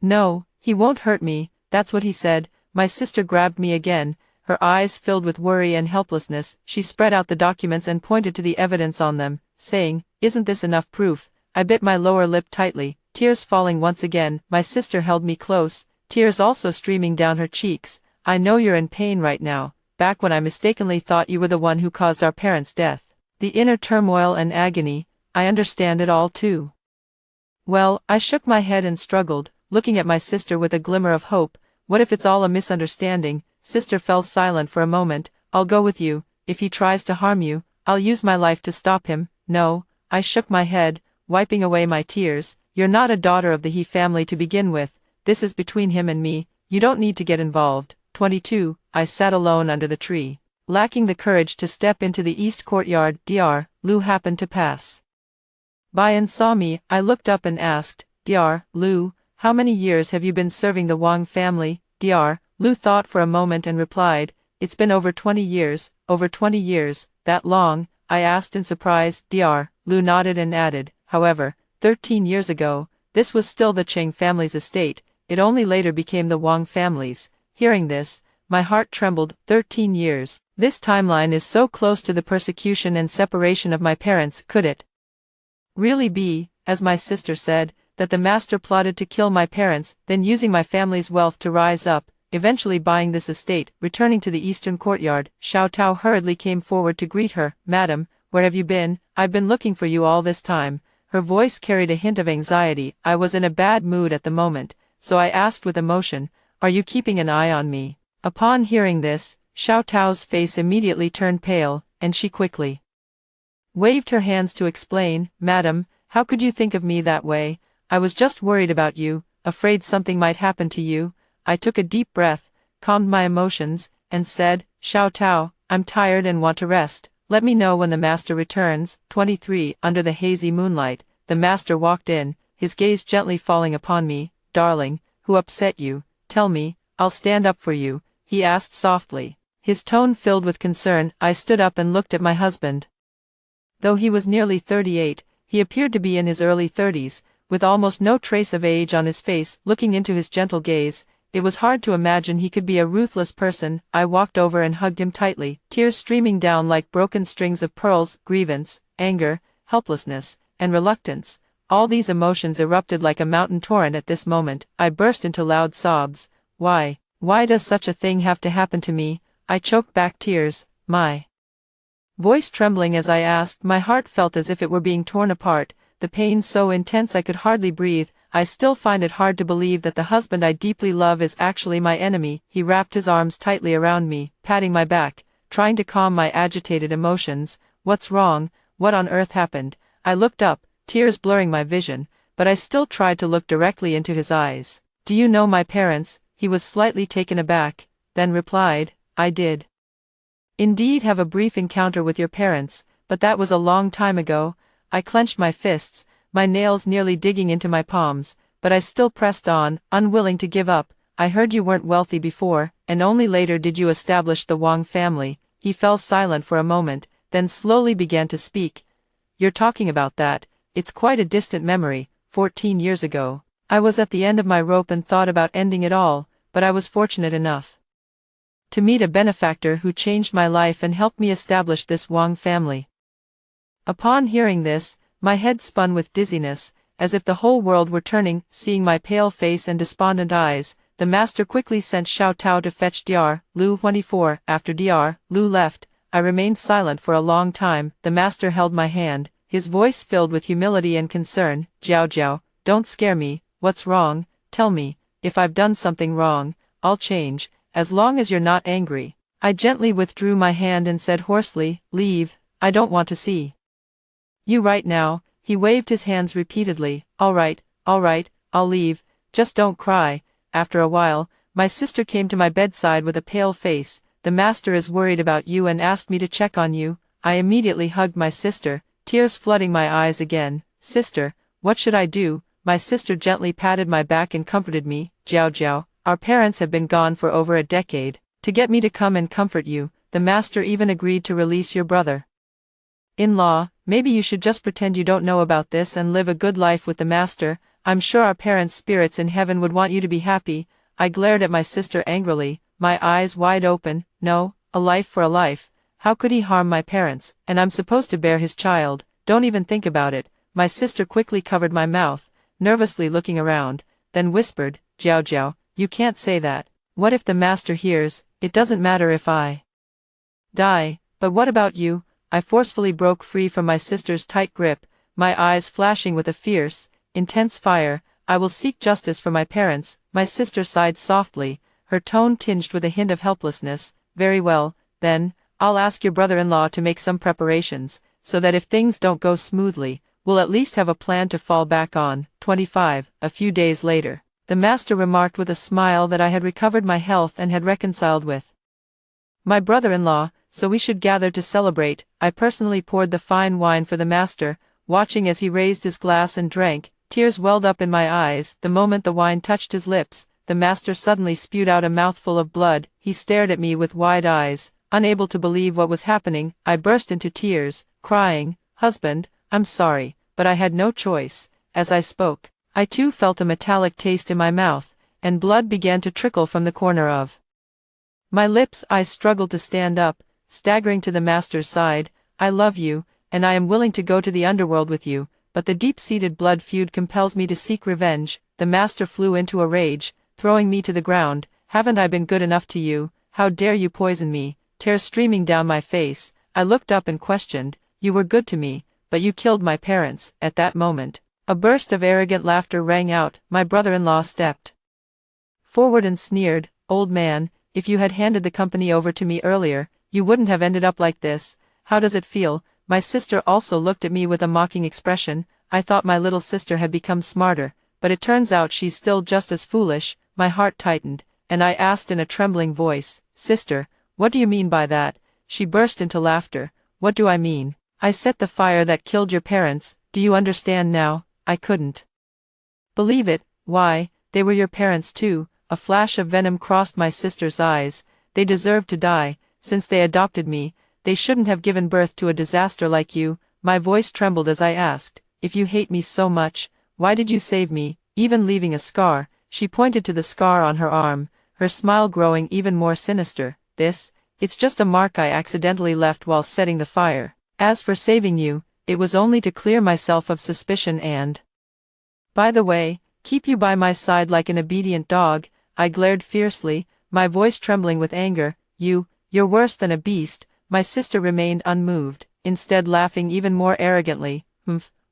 "No, he won't hurt me, that's what he said." My sister grabbed me again, her eyes filled with worry and helplessness. She spread out the documents and pointed to the evidence on them, saying, "Isn't this enough proof?" I bit my lower lip tightly, tears falling once again. My sister held me close, tears also streaming down her cheeks. "I know you're in pain right now. Back when I mistakenly thought you were the one who caused our parents' death. The inner turmoil and agony, I understand it all too well." I shook my head and struggled, looking at my sister with a glimmer of hope. "What if it's all a misunderstanding?" Sister fell silent for a moment. "I'll go with you. If he tries to harm you, I'll use my life to stop him." "No," I shook my head, wiping away my tears. "You're not a daughter of the He family to begin with. This is between him and me. You don't need to get involved." 22. I sat alone under the tree, lacking the courage to step into the east courtyard. Dr. Lu happened to pass by and saw me. I looked up and asked, "Dr. Lu, how many years have you been serving the Wang family?" Dr. Lu thought for a moment and replied, "It's been over 20 years. "Over 20 years, that long?" I asked in surprise. Dr. Lu nodded and added, "However, 13 years ago, this was still the Cheng family's estate. It only later became the Wang family's." Hearing this, my heart trembled. 13 years. This timeline is so close to the persecution and separation of my parents. Could it really be, as my sister said, that the master plotted to kill my parents, then using my family's wealth to rise up, eventually buying this estate? Returning to the eastern courtyard, Xiao Tao hurriedly came forward to greet her. "Madam, where have you been? I've been looking for you all this time." Her voice carried a hint of anxiety. I was in a bad mood at the moment, so I asked with emotion, "Are you keeping an eye on me?" Upon hearing this, Xiao Tao's face immediately turned pale, and she quickly waved her hands to explain. "Madam, how could you think of me that way? I was just worried about you, afraid something might happen to you." I took a deep breath, calmed my emotions, and said, "Xiao Tao, I'm tired and want to rest. Let me know when the master returns. 23. Under the hazy moonlight, the master walked in, his gaze gently falling upon me. Darling, who upset you? Tell me, I'll stand up for you, he asked softly. His tone filled with concern. I stood up and looked at my husband. Though he was nearly 38, he appeared to be in his early 30s, with almost no trace of age on his face. Looking into his gentle gaze, it was hard to imagine he could be a ruthless person. I walked over and hugged him tightly, tears streaming down like broken strings of pearls. Grievance, anger, helplessness, and reluctance, all these emotions erupted like a mountain torrent at this moment. I burst into loud sobs. Why does such a thing have to happen to me? I choked back tears, my voice trembling as I asked. My heart felt as if it were being torn apart, the pain so intense I could hardly breathe. I still find it hard to believe that the husband I deeply love is actually my enemy. He wrapped his arms tightly around me, patting my back, trying to calm my agitated emotions. What's wrong? What on earth happened? I looked up, tears blurring my vision, but I still tried to look directly into his eyes. Do you know my parents? He was slightly taken aback, then replied, I did indeed have a brief encounter with your parents, but that was a long time ago. I clenched my fists, my nails nearly digging into my palms, but I still pressed on, unwilling to give up. I heard you weren't wealthy before, and only later did you establish the Wang family. He fell silent for a moment, then slowly began to speak. You're talking about that, it's quite a distant memory. 14 years ago, I was at the end of my rope and thought about ending it all, but I was fortunate enough to meet a benefactor who changed my life and helped me establish this Wang family. Upon hearing this, my head spun with dizziness, as if the whole world were turning. Seeing my pale face and despondent eyes, the master quickly sent Xiao Tao to fetch Dr. Lu. 24. After Dr. Lu left, I remained silent for a long time. The master held my hand, his voice filled with humility and concern. Jiao, don't scare me. What's wrong? Tell me. If I've done something wrong, I'll change, as long as you're not angry. I gently withdrew my hand and said hoarsely, leave, I don't want to see you right now. He waved his hands repeatedly. All right, I'll leave, just don't cry. After a while, my sister came to my bedside with a pale face. The master is worried about you and asked me to check on you. I immediately hugged my sister, tears flooding my eyes again. Sister, what should I do? My sister gently patted my back and comforted me. Jiao, our parents have been gone for over a decade. To get me to come and comfort you, the master even agreed to release your brother-in-law. Maybe you should just pretend you don't know about this and live a good life with the master. I'm sure our parents' spirits in heaven would want you to be happy. I glared at my sister angrily, my eyes wide open. No, a life for a life. How could he harm my parents? And I'm supposed to bear his child. Don't even think about it. My sister quickly covered my mouth, nervously looking around, then whispered, Jiao, you can't say that. What if the master hears? It doesn't matter if I die, but what about you? I forcefully broke free from my sister's tight grip, my eyes flashing with a fierce, intense fire. I will seek justice for my parents. My sister sighed softly, her tone tinged with a hint of helplessness. Very well, then, I'll ask your brother-in-law to make some preparations, so that if things don't go smoothly, we'll at least have a plan to fall back on. 25. A few days later, the master remarked with a smile that I had recovered my health and had reconciled with my brother-in-law, so we should gather to celebrate. I personally poured the fine wine for the master, watching as he raised his glass and drank. Tears welled up in my eyes. The moment the wine touched his lips, the master suddenly spewed out a mouthful of blood. He stared at me with wide eyes, unable to believe what was happening. I burst into tears, crying, Husband, I'm sorry, but I had no choice. As I spoke, I too felt a metallic taste in my mouth, and blood began to trickle from the corner of my lips. I struggled to stand up, staggering to the master's side. I love you, and I am willing to go to the underworld with you, but the deep-seated blood feud compels me to seek revenge. The master flew into a rage, throwing me to the ground. Haven't I been good enough to you? How dare you poison me? Tears streaming down my face, I looked up and questioned, You were good to me, but you killed my parents. At that moment, a burst of arrogant laughter rang out. My brother-in-law stepped forward and sneered, Old man, if you had handed the company over to me earlier, you wouldn't have ended up like this. How does it feel? My sister also looked at me with a mocking expression. I thought my little sister had become smarter, but it turns out she's still just as foolish. My heart tightened, and I asked in a trembling voice, Sister, what do you mean by that? She burst into laughter. what do I mean? I set the fire that killed your parents, do you understand now? I couldn't believe it. Why, they were your parents too. A flash of venom crossed my sister's eyes. They deserved to die, since they adopted me. They shouldn't have given birth to a disaster like you. My voice trembled as I asked, if you hate me so much, why did you save me, even leaving a scar? She pointed to the scar on her arm, her smile growing even more sinister. It's just a mark I accidentally left while setting the fire. As for saving you, it was only to clear myself of suspicion and, by the way, keep you by my side like an obedient dog. I glared fiercely, my voice trembling with anger. You're worse than a beast. My sister remained unmoved, instead laughing even more arrogantly.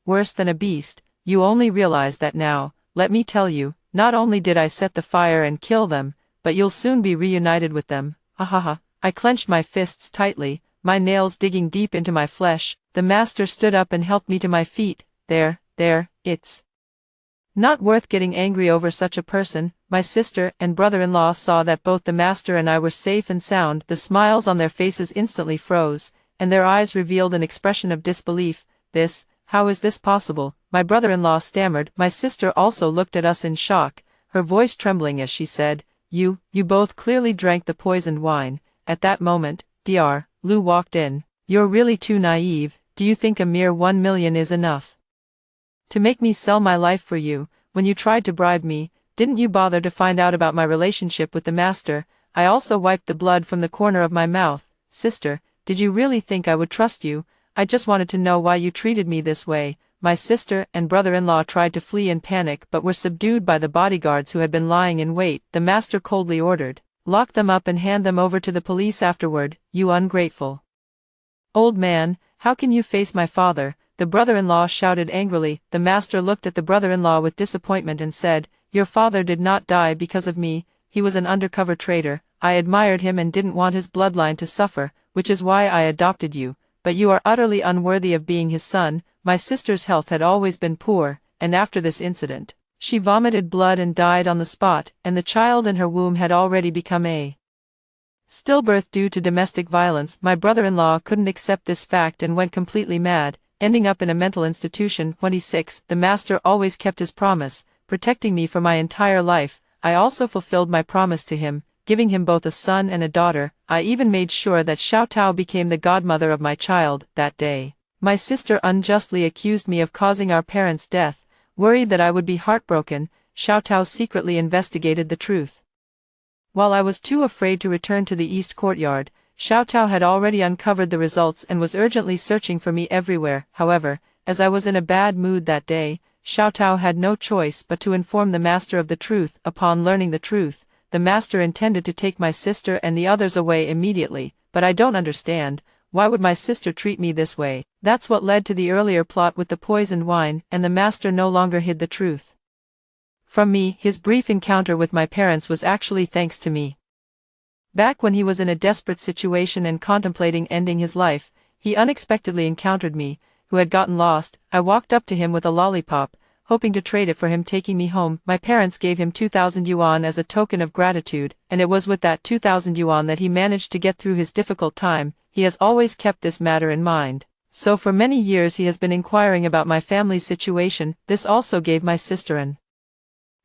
Worse than a beast, you only realize that now. Let me tell you, not only did I set the fire and kill them, but you'll soon be reunited with them. Ahaha. I clenched my fists tightly, my nails digging deep into my flesh. The master stood up and helped me to my feet. There, it's not worth getting angry over such a person. My sister and brother-in-law saw that both the master and I were safe and sound. The smiles on their faces instantly froze, and their eyes revealed an expression of disbelief. How is this possible? My brother-in-law stammered. My sister also looked at us in shock, her voice trembling as she said, You both clearly drank the poisoned wine. At that moment, Dr. Lu walked in. You're really too naive. Do you think a mere 1 million is enough to make me sell my life for you? When you tried to bribe me, didn't you bother to find out about my relationship with the master? I also wiped the blood from the corner of my mouth. Sister, did you really think I would trust you? I just wanted to know why you treated me this way. My sister and brother-in-law tried to flee in panic but were subdued by the bodyguards who had been lying in wait. The master coldly ordered, lock them up and hand them over to the police afterward. You ungrateful old man, how can you face my father? The brother-in-law shouted angrily. The master looked at the brother-in-law with disappointment and said, Your father did not die because of me. He was an undercover traitor. I admired him and didn't want his bloodline to suffer, which is why I adopted you. But you are utterly unworthy of being his son. My sister's health had always been poor, and after this incident, she vomited blood and died on the spot, and the child in her womb had already become a stillbirth due to domestic violence. My brother-in-law couldn't accept this fact and went completely mad, ending up in a mental institution. 26. The master always kept his promise, protecting me for my entire life. I also fulfilled my promise to him, giving him both a son and a daughter. I even made sure that Xiao Tao became the godmother of my child. That day, my sister unjustly accused me of causing our parents' death. Worried that I would be heartbroken, Xiao Tao secretly investigated the truth. While I was too afraid to return to the east courtyard, Xiao Tao had already uncovered the results and was urgently searching for me everywhere. However, as I was in a bad mood that day, Xiao Tao had no choice but to inform the master of the truth. Upon learning the truth, the master intended to take my sister and the others away immediately. But I don't understand, why would my sister treat me this way? That's what led to the earlier plot with the poisoned wine, and the master no longer hid the truth from me. His brief encounter with my parents was actually thanks to me. Back when he was in a desperate situation and contemplating ending his life, he unexpectedly encountered me, who had gotten lost. I walked up to him with a lollipop, hoping to trade it for him taking me home. My parents gave him 2,000 yuan as a token of gratitude, and it was with that 2,000 yuan that he managed to get through his difficult time. He has always kept this matter in mind. So for many years he has been inquiring about my family's situation. This also gave my sister an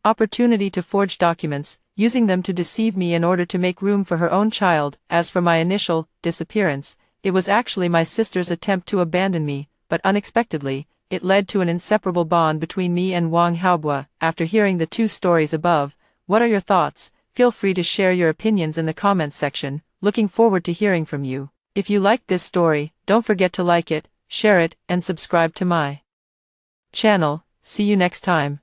opportunity to forge documents, using them to deceive me in order to make room for her own child. As for my initial disappearance, it was actually my sister's attempt to abandon me, but unexpectedly, it led to an inseparable bond between me and Wang Haobua. After hearing the two stories above, what are your thoughts? Feel free to share your opinions in the comments section. Looking forward to hearing from you. If you liked this story, don't forget to like it, share it, and subscribe to my channel. See you next time.